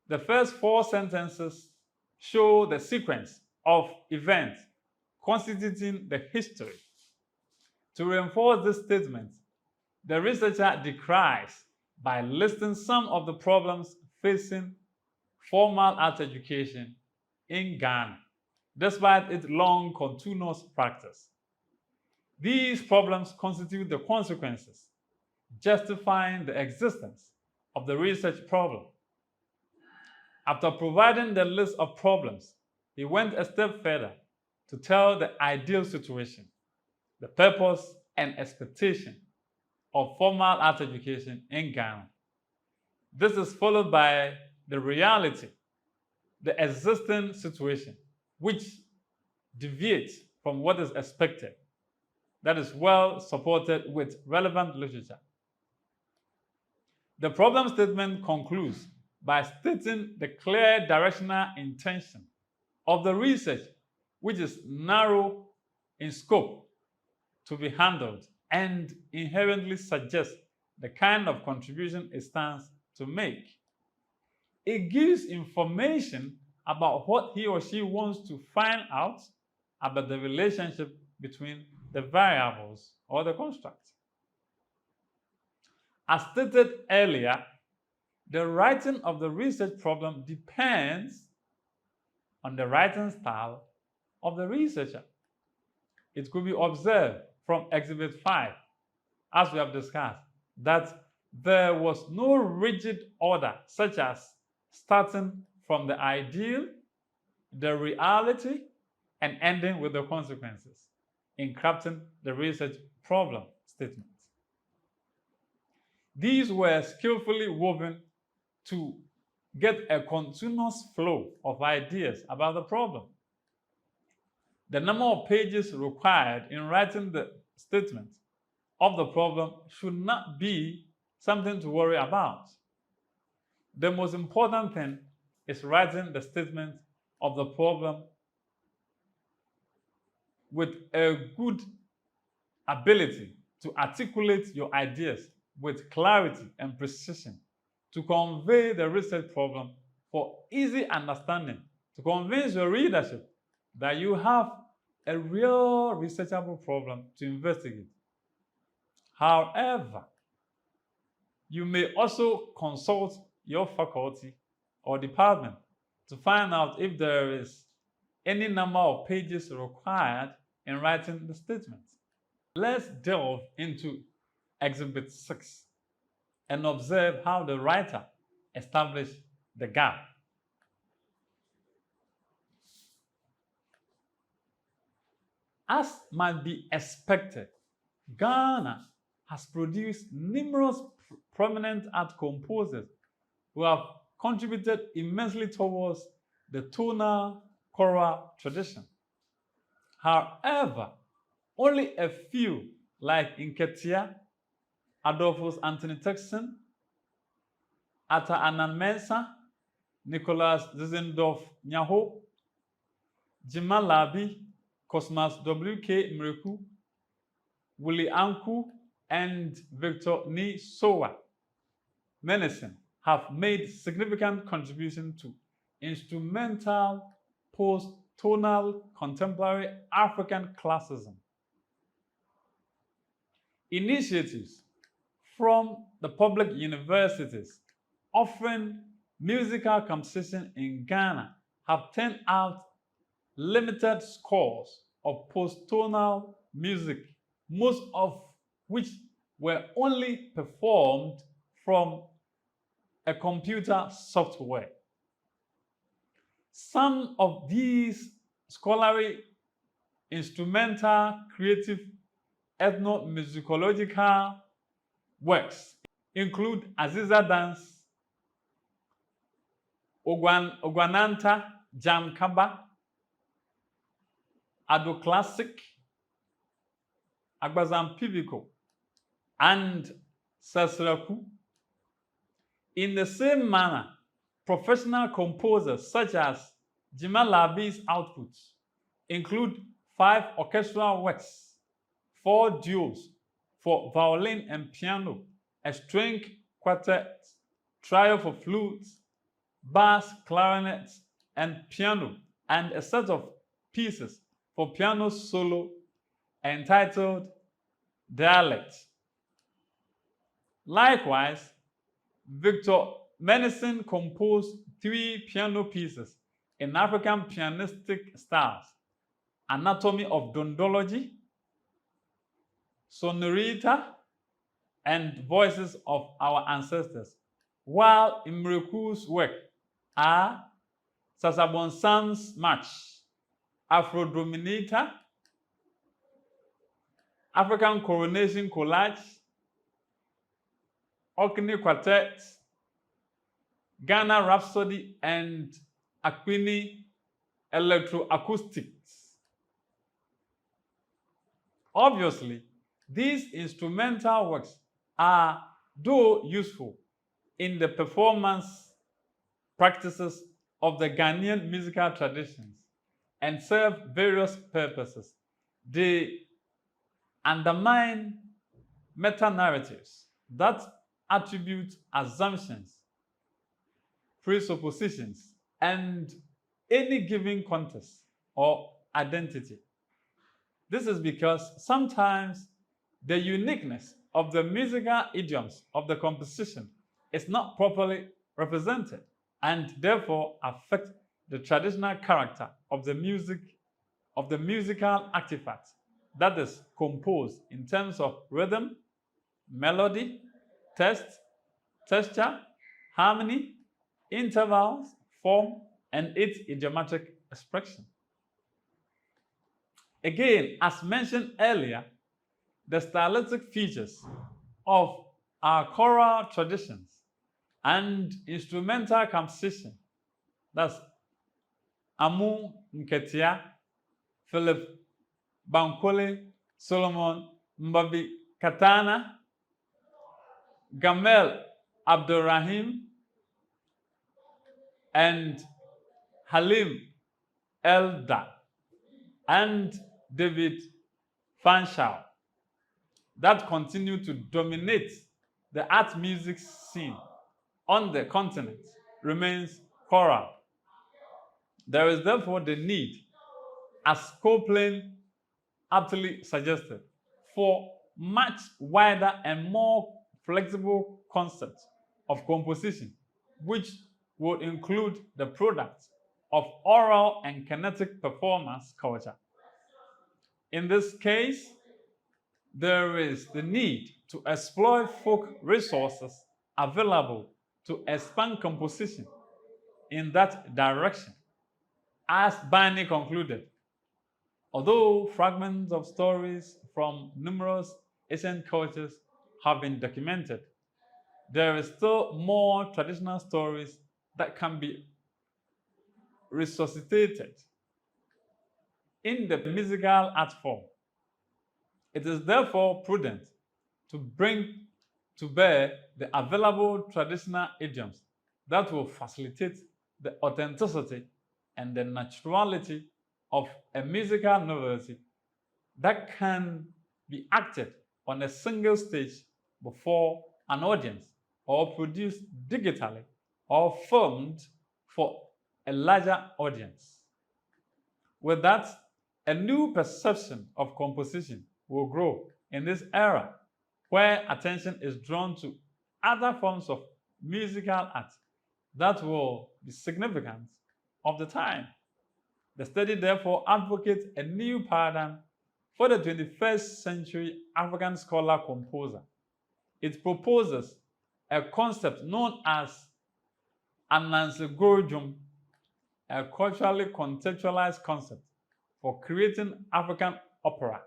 [SPEAKER 1] The first 4 sentences show the sequence of events constituting the history. To reinforce this statement, the researcher decries by listing some of the problems facing formal art education in Ghana, despite its long continuous practice. These problems constitute the consequences, justifying the existence of the research problem. After providing the list of problems, he went a step further to tell the ideal situation, the purpose and expectation of formal art education in Ghana. This is followed by the reality, the existing situation, which deviates from what is expected, that is well supported with relevant literature. The problem statement concludes by stating the clear directional intention of the research, which is narrow in scope to be handled and inherently suggests the kind of contribution it stands to make. It gives information about what he or she wants to find out about the relationship between the variables or the construct. As stated earlier, the writing of the research problem depends on the writing style of the researcher. It could be observed from Exhibit 5, as we have discussed, that there was no rigid order, such as starting from the ideal, the reality, and ending with the consequences in crafting the research problem statements. These were skillfully woven to get a continuous flow of ideas about the problem. The number of pages required in writing the statement of the problem should not be something to worry about. The most important thing is writing the statement of the problem with a good ability to articulate your ideas with clarity and precision, to convey the research problem for easy understanding, to convince your readership that you have a real researchable problem to investigate. However, you may also consult your faculty or department to find out if there is any number of pages required in writing the statement. Let's delve into Exhibit 6 and observe how the writer established the gap. As might be expected, Ghana has produced numerous prominent art composers who have contributed immensely towards the tonal choral tradition. However, only a few, like Nketia, Adolphus Anthony Texan, Atta Anand Mensah, Nicholas Zinzendorf Nyaho, Jima Labi, Cosmas W.K. Mreku, Willie Anku, and Victor Ni Sowa Menacing have made significant contribution to instrumental post-tonal contemporary African classicism. Initiatives from the public universities offering musical composition in Ghana have turned out limited scores of post-tonal music, most of which were only performed from a computer software. Some of these scholarly, instrumental, creative, ethnomusicological works include Aziza Dance, Ogwananta Jam Kaba, Ado Classic, Agbazam Piviko, and Sasraku. In the same manner, professional composers such as Jima Labi's outputs include 5 orchestral works, 4 duos for violin and piano, a string quartet, trio for flutes, bass, clarinet, and piano, and a set of pieces for piano solo entitled Dialect. Likewise, Victor Menacing composed 3 piano pieces in African pianistic styles: Anatomy of Dondology, Sonorita, and Voices of Our Ancestors, while Imreku's work are Sasabonsams March, Afro-Dominator, African Coronation Collage, Orkney Quartet, Ghana Rhapsody, and Akwini Electroacoustics. Obviously, these instrumental works are, though useful in the performance practices of the Ghanaian musical traditions and serve various purposes, they undermine meta-narratives that attribute assumptions, presuppositions, and any given context or identity. This is because sometimes the uniqueness of the musical idioms of the composition is not properly represented and therefore affect the traditional character of the musical artifact that is composed in terms of rhythm, melody, text, texture, harmony, intervals, form, and its idiomatic expression. Again, as mentioned earlier, the stylistic features of our choral traditions and instrumental composition, that's Amu Nketia, Philip Bankole, Solomon Mbabi Katana, Gamel Abdurrahim, and Halim Elda, and David Fanshaw that continue to dominate the art music scene on the continent remains choral. There is therefore the need, as Copeland aptly suggested, for much wider and more flexible concepts of composition, which would include the product of oral and kinetic performance culture. In this case, there is the need to exploit folk resources available to expand composition in that direction. As Barney concluded, although fragments of stories from numerous ancient cultures have been documented, there is still more traditional stories that can be resuscitated in the musical art form. It is therefore prudent to bring to bear the available traditional idioms that will facilitate the authenticity and the naturality of a musical novelty that can be acted on a single stage before an audience or produced digitally or filmed for a larger audience. With that, a new perception of composition will grow in this era where attention is drawn to other forms of musical art that will be significant of the time. The study therefore advocates a new paradigm for the 21st century African scholar composer. It proposes a concept known as Anansegorjum, a culturally contextualized concept for creating African opera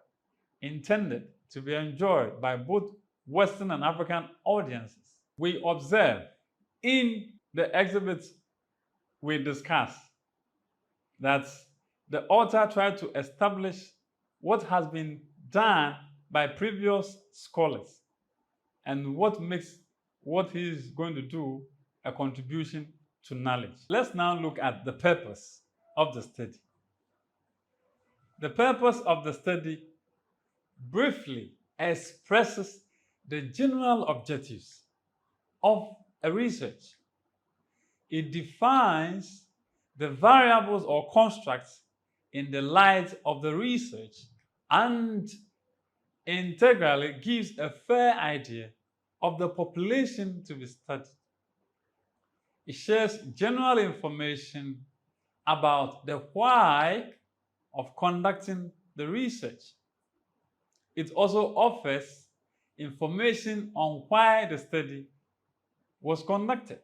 [SPEAKER 1] intended to be enjoyed by both Western and African audiences. We observe in the exhibits we discuss that the author tried to establish what has been done by previous scholars and what makes what he is going to do a contribution to knowledge. Let's now look at the purpose of the study. The purpose of the study briefly expresses the general objectives of a research. It defines the variables or constructs in the light of the research and integrally gives a fair idea of the population to be studied. It shares general information about the why of conducting the research. It also offers information on why the study was conducted.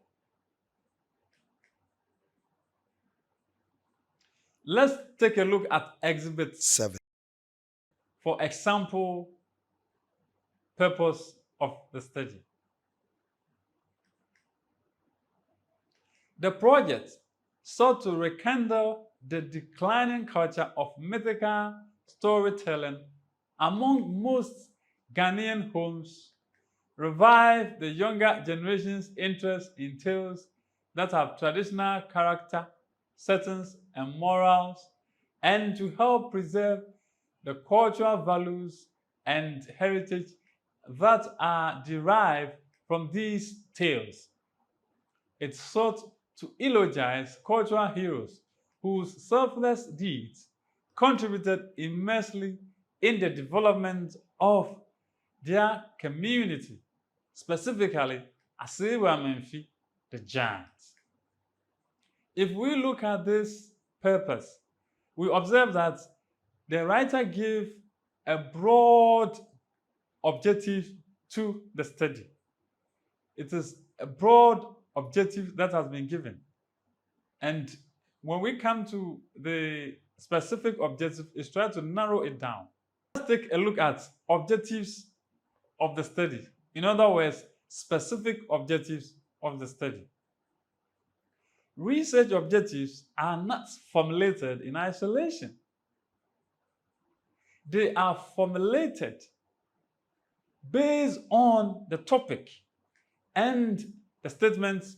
[SPEAKER 1] Let's take a look at Exhibit 7 for example purpose of the study. The project sought to rekindle the declining culture of mythical storytelling among most Ghanaian homes, revive the younger generation's interest in tales that have traditional character, settings, and morals, and to help preserve the cultural values and heritage that are derived from these tales. It sought to eulogize cultural heroes whose selfless deeds contributed immensely in the development of their community, specifically Asiwa Menfi, the giant. If we look at this purpose, we observe that the writer gave a broad objective to the study. It is a broad objective that has been given. And when we come to the specific objective, it's trying to narrow it down. Let's take a look at objectives of the study. In other words, specific objectives of the study. Research objectives are not formulated in isolation. They are formulated based on the topic and the statements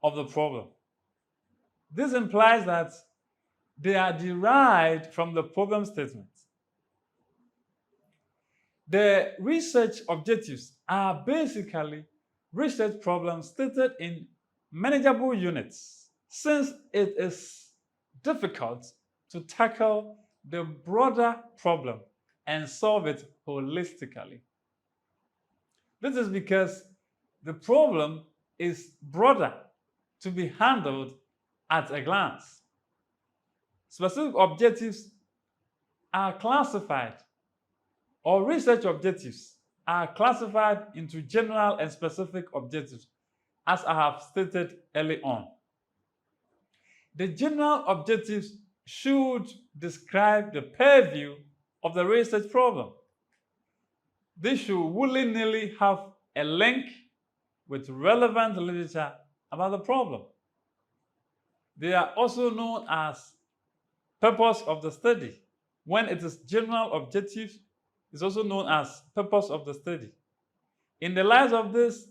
[SPEAKER 1] of the problem. This implies that they are derived from the problem statement. The research objectives are basically research problems stated in manageable units, since it is difficult to tackle the broader problem and solve it holistically. This is because the problem is broader to be handled at a glance. Specific objectives are classified, or research objectives are classified into general and specific objectives, as I have stated early on. The general objectives should describe the purview of the research problem. They should willy-nilly have a link with relevant literature about the problem. They are also known as purpose of the study. When it is general objectives, it's also known as purpose of the study. In the light of this,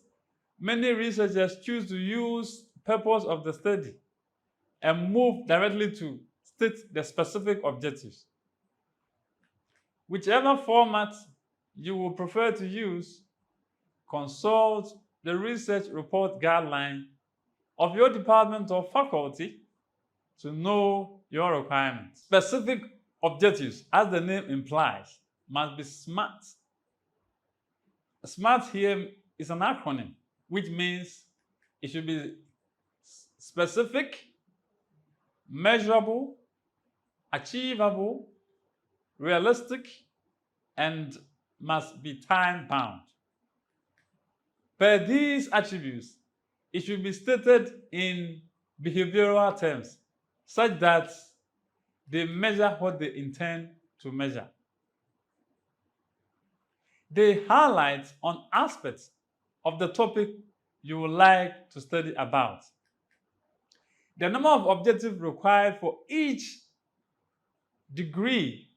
[SPEAKER 1] many researchers choose to use purpose of the study and move directly to state the specific objectives. Whichever format you will prefer to use, consult the research report guideline of your department or faculty to know your requirements. Specific objectives, as the name implies, must be SMART. SMART here is an acronym, which means it should be specific, measurable, achievable, realistic, and must be time-bound. Per these attributes, it should be stated in behavioral terms, such that they measure what they intend to measure. They highlight on aspects of the topic you would like to study about. The number of objectives required for each degree,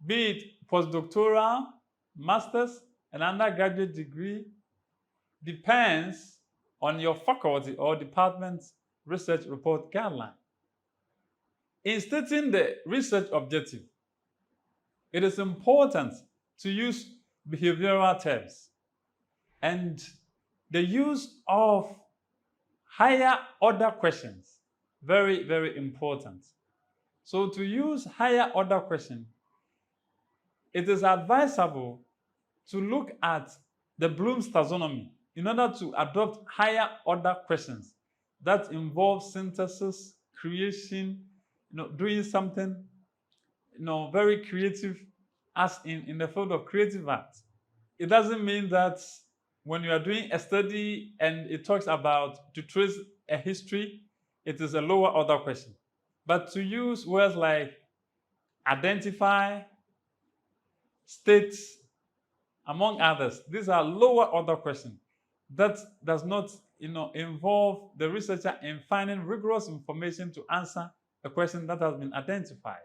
[SPEAKER 1] be it postdoctoral, master's, and undergraduate degree, depends on your faculty or department's research report guideline. In stating the research objective, it is important to use behavioral terms, and the use of higher order questions, very, very important. So to use higher order questions, it is advisable to look at the Bloom's taxonomy in order to adopt higher order questions that involve synthesis, creation, doing something very creative, as in the field of creative art. It doesn't mean that when you are doing a study and it talks about to trace a history, it is a lower order question. But to use words like identify, state, among others, these are lower order questions that does not involve the researcher in finding rigorous information to answer a question that has been identified.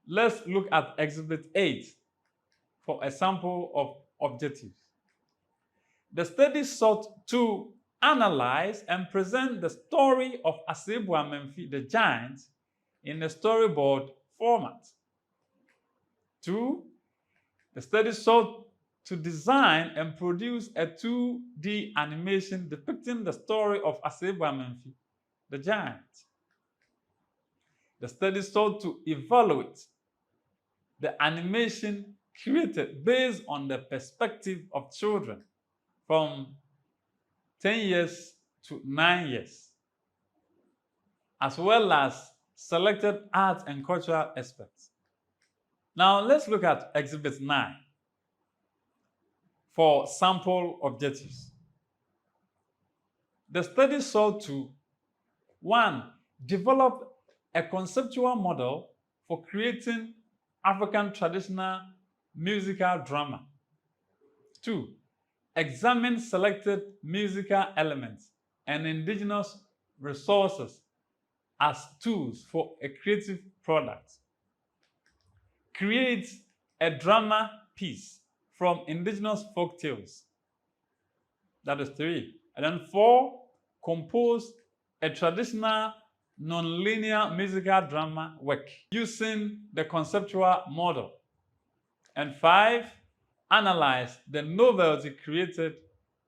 [SPEAKER 1] Let's look at Exhibit 8 for a sample of objectives. The study sought to analyze and present the story of Asebua Memfi the giant in a storyboard format. 2. The study sought to design and produce a 2D animation depicting the story of Asebamemfi, the giant. The study sought to evaluate the animation created based on the perspective of children from 10 years to 9 years, as well as selected art and cultural experts. Now let's look at Exhibit 9 for sample objectives. The study sought to 1. Develop a conceptual model for creating African traditional musical drama. 2. Examine selected musical elements and indigenous resources as tools for a creative product. Create a drama piece from indigenous folk tales. That is 3. And then 4. Compose a traditional non-linear musical drama work using the conceptual model. And 5. Analyze the novelty created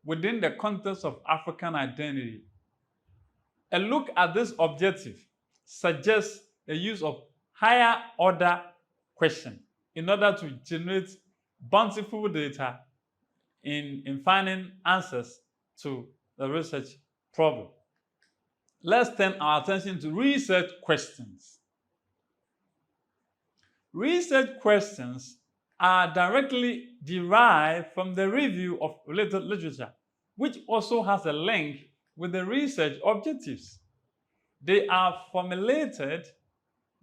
[SPEAKER 1] within the context of African identity. A look at this objective suggests the use of higher order questions in order to generate bountiful data in finding answers to the research problem. Let's turn our attention to research questions. Research questions are directly derived from the review of related literature, which also has a link with the research objectives. They are formulated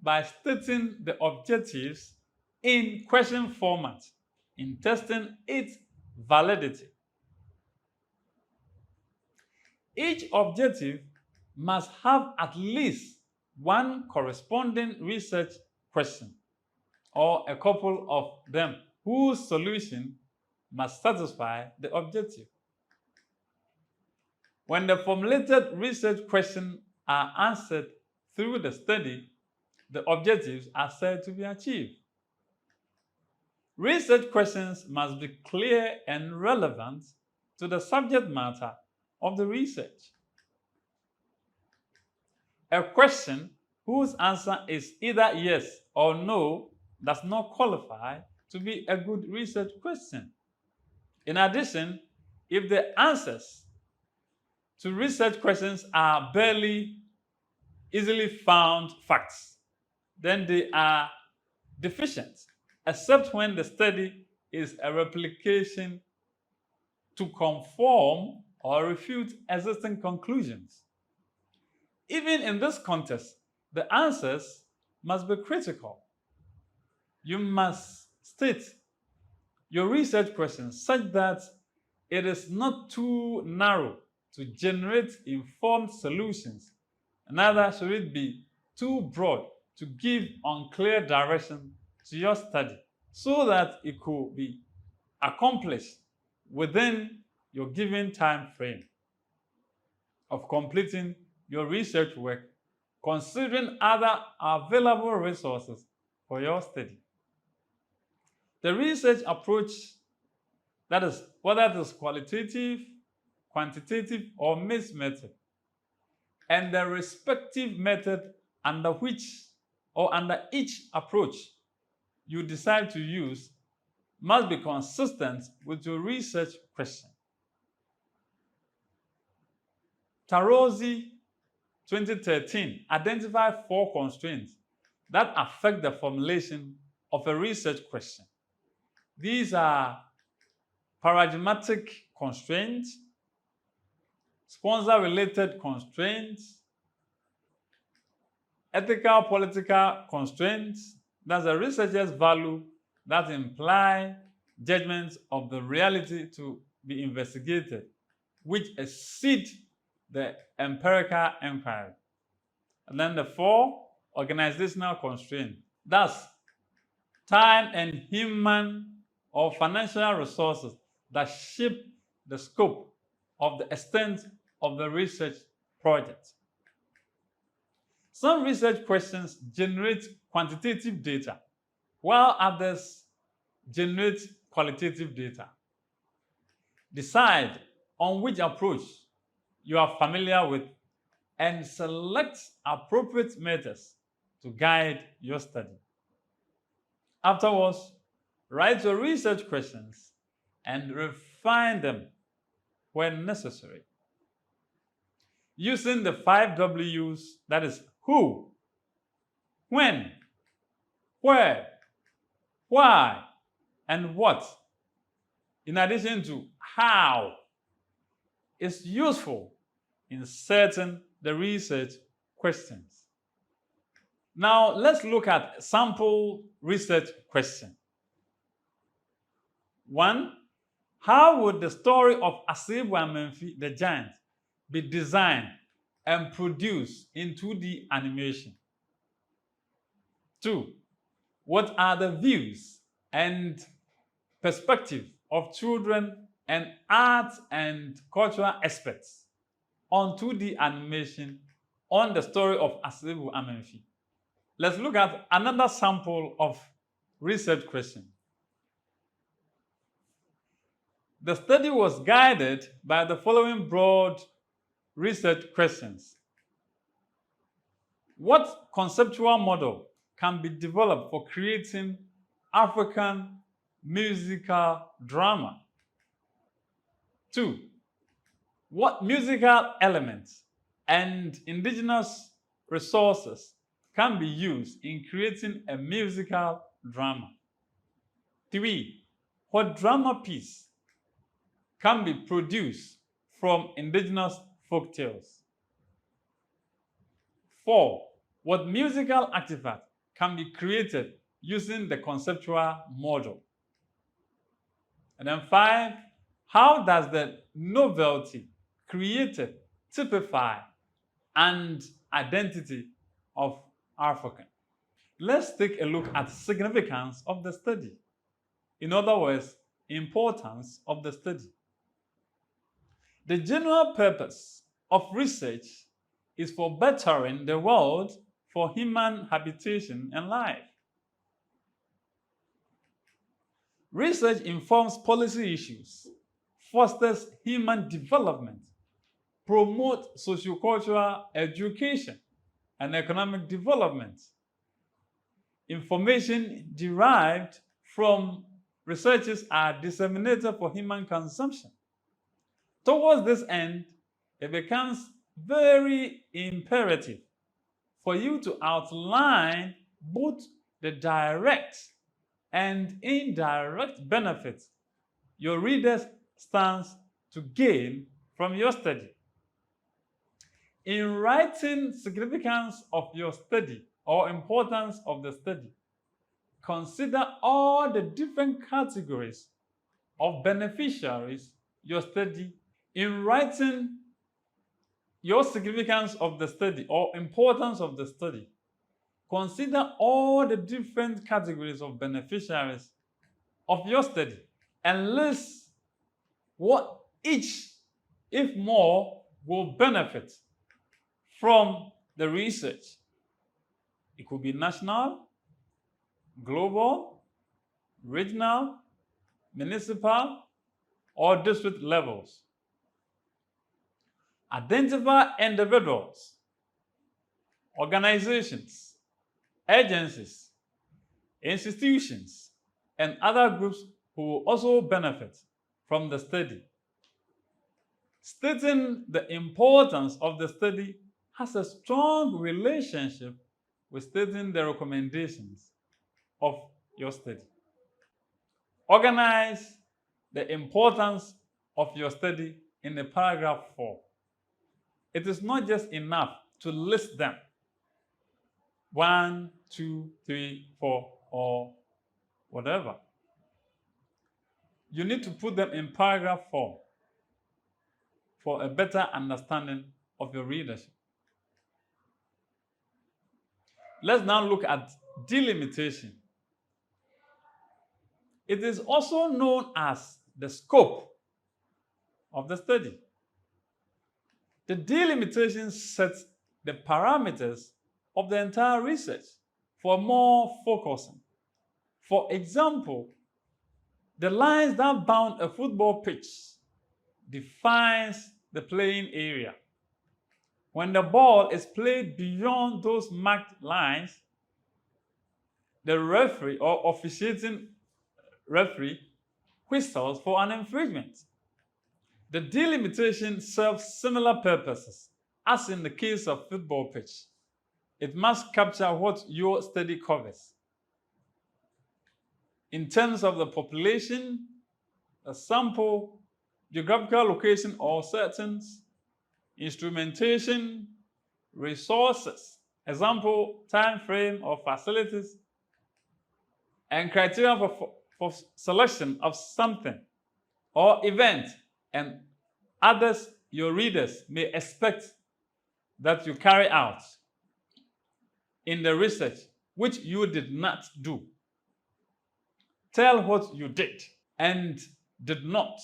[SPEAKER 1] by stating the objectives in question format in testing its validity. Each objective must have at least one corresponding research question or a couple of them whose solution must satisfy the objective. When the formulated research questions are answered through the study, the objectives are said to be achieved. Research questions must be clear and relevant to the subject matter of the research. A question whose answer is either yes or no does not qualify to be a good research question. In addition, if the answers to research questions are barely easily found facts, then they are deficient, except when the study is a replication to conform or refute existing conclusions. Even in this context, the answers must be critical. You must state your research questions such that it is not too narrow to generate informed solutions, neither should it be too broad to give unclear direction to your study, so that it could be accomplished within your given time frame of completing your research work, considering other available resources for your study. The research approach, that is, whether it is qualitative, quantitative, or mixed method, and the respective method under which or under each approach you decide to use must be consistent with your research question. Tarozzi 2013 identified 4 constraints that affect the formulation of a research question. These are paradigmatic constraints, sponsor-related constraints, ethical political constraints, that's a researcher's value that imply judgments of the reality to be investigated, which exceed the empirical inquiry. And then the 4 organizational constraints, that's time and human or financial resources that shape the scope of the extent of the research project. Some research questions generate quantitative data, while others generate qualitative data. Decide on which approach you are familiar with and select appropriate methods to guide your study. Afterwards, write your research questions and refine them when necessary. Using the 5 W's, that is who, when, where, why, and what, in addition to how, is useful in setting the research questions. Now, let's look at sample research question. 1. How would the story of Asebu Amenfi the Giant be designed and produced in 2D animation? 2. What are the views and perspective of children and arts and cultural experts on 2D animation on the story of Asebu Amenfi? Let's look at another sample of research question. The study was guided by the following broad research questions. What conceptual model can be developed for creating African musical drama? 2. What musical elements and indigenous resources can be used in creating a musical drama? 3. What drama piece can be produced from indigenous folk tales? 4. What musical artifact can be created using the conceptual model? And then 5. How does the novelty created typify and identity of African? Let's take a look at significance of the study. In other words, importance of the study. The general purpose of research is for bettering the world for human habitation and life. Research informs policy issues, fosters human development, promotes sociocultural education and economic development. Information derived from researches are disseminated for human consumption. Towards this end, it becomes very imperative for you to outline both the direct and indirect benefits your readers stands to gain from your study. In writing significance of your study or importance of the study, consider all the different categories of beneficiaries your study. In writing your significance of the study or importance of the study, consider all the different categories of beneficiaries of your study and list what each, if more, will benefit from the research. It could be national, global, regional, municipal, or district levels. Identify individuals, organizations, agencies, institutions, and other groups who will also benefit from the study. Stating the importance of the study has a strong relationship with stating the recommendations of your study. Organize the importance of your study in the paragraph 4. It is not just enough to list them 1, 2, 3, 4, or whatever. You need to put them in paragraph 4 for a better understanding of your readership. Let's now look at delimitation. It is also known as the scope of the study. The delimitation sets the parameters of the entire research for more focusing. For example, the lines that bound a football pitch defines the playing area. When the ball is played beyond those marked lines, the referee or officiating referee whistles for an infringement. The delimitation serves similar purposes as in the case of football pitch. It must capture what your study covers. In terms of the population, a sample, geographical location or settings, instrumentation, resources, example, time frame or facilities, and criteria for selection of something or event, and others your readers may expect that you carry out in the research which you did not do. Tell what you did and did not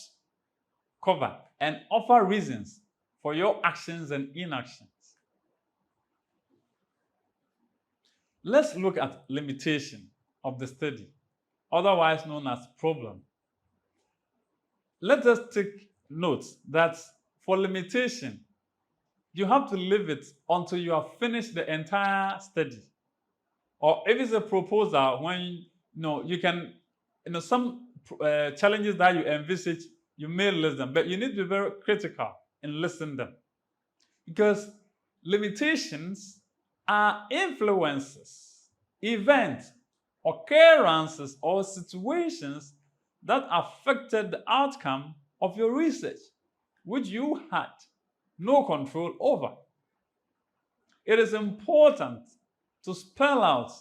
[SPEAKER 1] cover and offer reasons for your actions and inactions. Let's look at limitation of the study, otherwise known as problem. Let us take note that for limitation, you have to leave it until you have finished the entire study. Or if it's a proposal, when you can, some challenges that you envisage, you may list them, but you need to be very critical in listing them. Because limitations are influences, events, occurrences, or situations that affected the outcome of your research, which you had no control over. It is important to spell out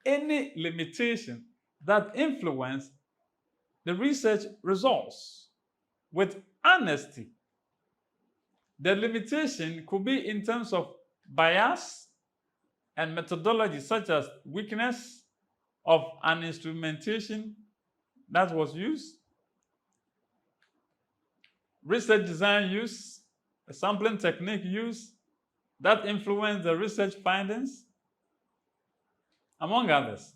[SPEAKER 1] any limitation that influence the research results with honesty. The limitation could be in terms of bias and methodology, such as weakness of an instrumentation that was used, research design use, a sampling technique used that influenced the research findings, among others.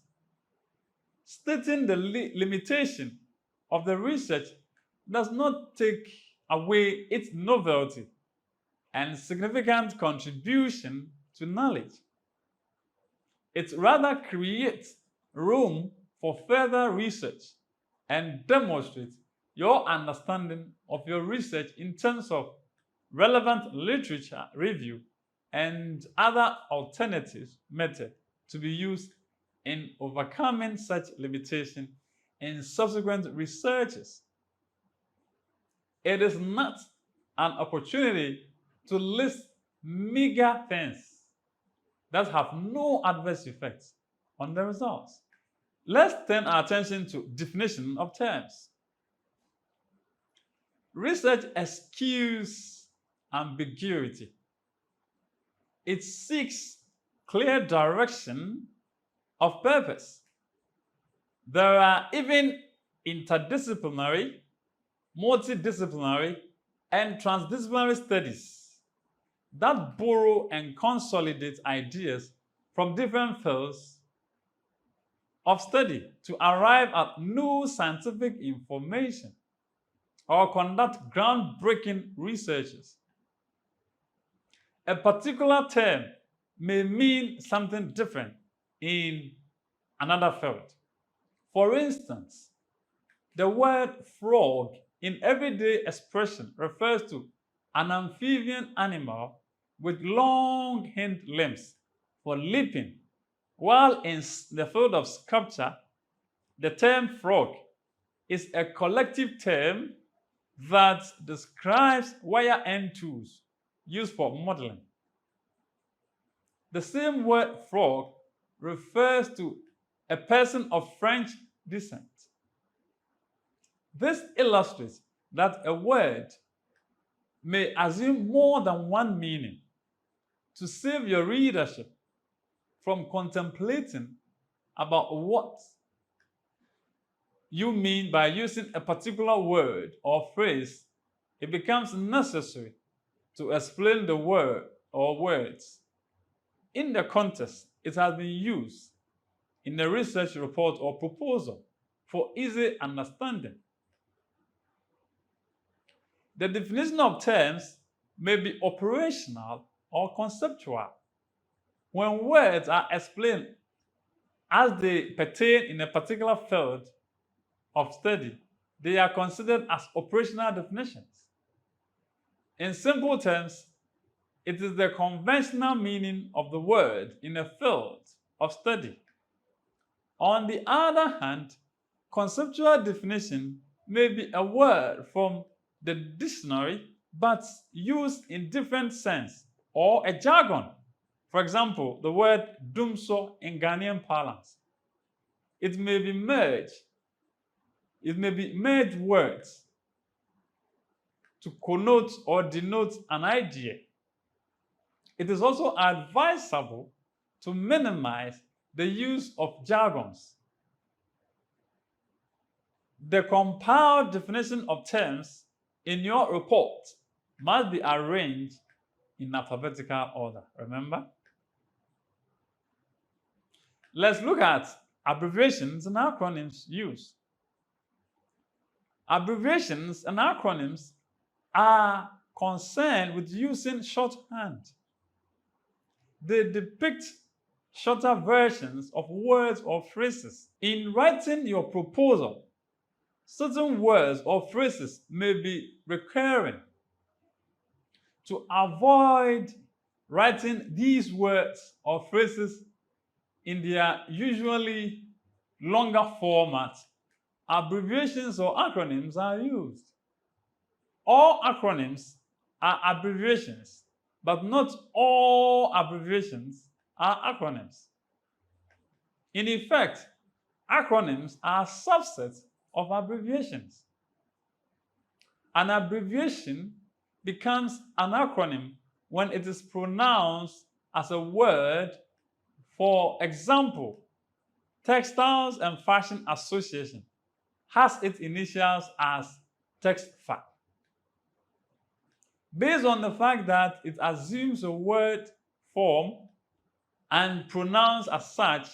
[SPEAKER 1] Stating the limitation of the research does not take away its novelty and significant contribution to knowledge. It rather creates room for further research and demonstrates your understanding of your research in terms of relevant literature review and other alternative methods to be used in overcoming such limitation in subsequent researches. It is not an opportunity to list meager things that have no adverse effects on the results. Let's turn our attention to definition of terms. Research eschews ambiguity. It seeks clear direction of purpose. There are even interdisciplinary, multidisciplinary, and transdisciplinary studies that borrow and consolidate ideas from different fields of study to arrive at new scientific information or conduct groundbreaking researches. A particular term may mean something different in another field. For instance, the word frog in everyday expression refers to an amphibian animal with long hind limbs for leaping, while in the field of sculpture, the term frog is a collective term that describes wire end tools used for modeling. The same word frog refers to a person of French descent. This illustrates that a word may assume more than one meaning. To save your readership from contemplating about what you mean by using a particular word or phrase, it becomes necessary to explain the word or words in the context it has been used in the research report or proposal for easy understanding. The definition of terms may be operational or conceptual. When words are explained as they pertain in a particular field of study, they are considered as operational definitions. In simple terms, it is the conventional meaning of the word in a field of study. On the other hand, conceptual definition may be a word from the dictionary but used in different sense, or a jargon. For example, the word dumso in Ghanaian parlance. It may be merged words to connote or denote an idea. It is also advisable to minimize the use of jargons. The compiled definition of terms in your report must be arranged in alphabetical order. Remember? Let's look at abbreviations and acronyms used. Abbreviations and acronyms are concerned with using shorthand. They depict shorter versions of words or phrases. In writing your proposal, certain words or phrases may be recurring. To avoid writing these words or phrases in their usually longer format, abbreviations or acronyms are used. All acronyms are abbreviations, but not all abbreviations are acronyms. In effect, acronyms are subsets of abbreviations. An abbreviation becomes an acronym when it is pronounced as a word. For example, Textiles and Fashion Association has its initials as TEXFA. Based on the fact that it assumes a word form and pronounced as such,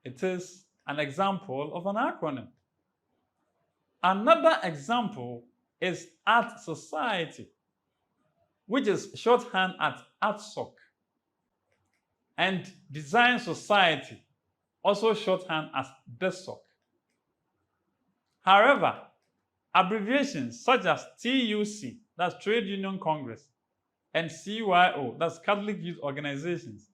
[SPEAKER 1] it is an example of an acronym. Another example is Art Society, which is shorthand at ARTSOC, and Design Society, also shorthand as DESOC. However, abbreviations such as TUC, that's Trade Union Congress, and CYO, that's Catholic Youth Organizations,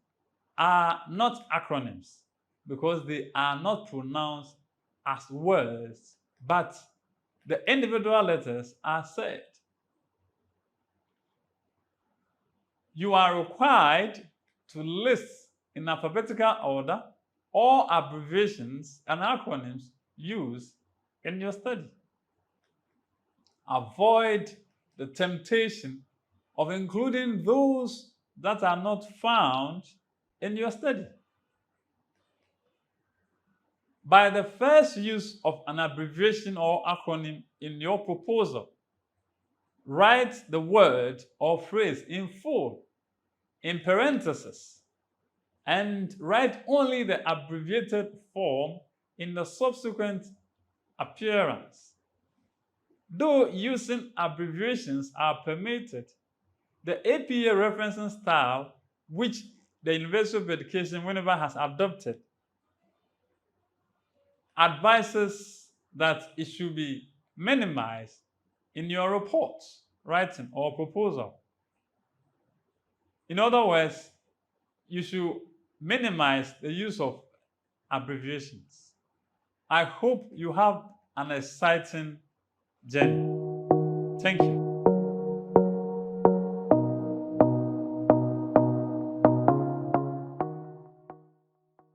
[SPEAKER 1] are not acronyms because they are not pronounced as words, but the individual letters are said. You are required to list in alphabetical order all abbreviations and acronyms used in your study. Avoid the temptation of including those that are not found in your study. By the first use of an abbreviation or acronym in your proposal, write the word or phrase in full, in parentheses, and write only the abbreviated form in the subsequent appearance. Though using abbreviations are permitted, the APA referencing style, which the University of Education, whenever has adopted, advises that it should be minimized in your report, writing, or proposal. In other words, you should minimize the use of abbreviations. I hope you have an exciting journey. Thank you.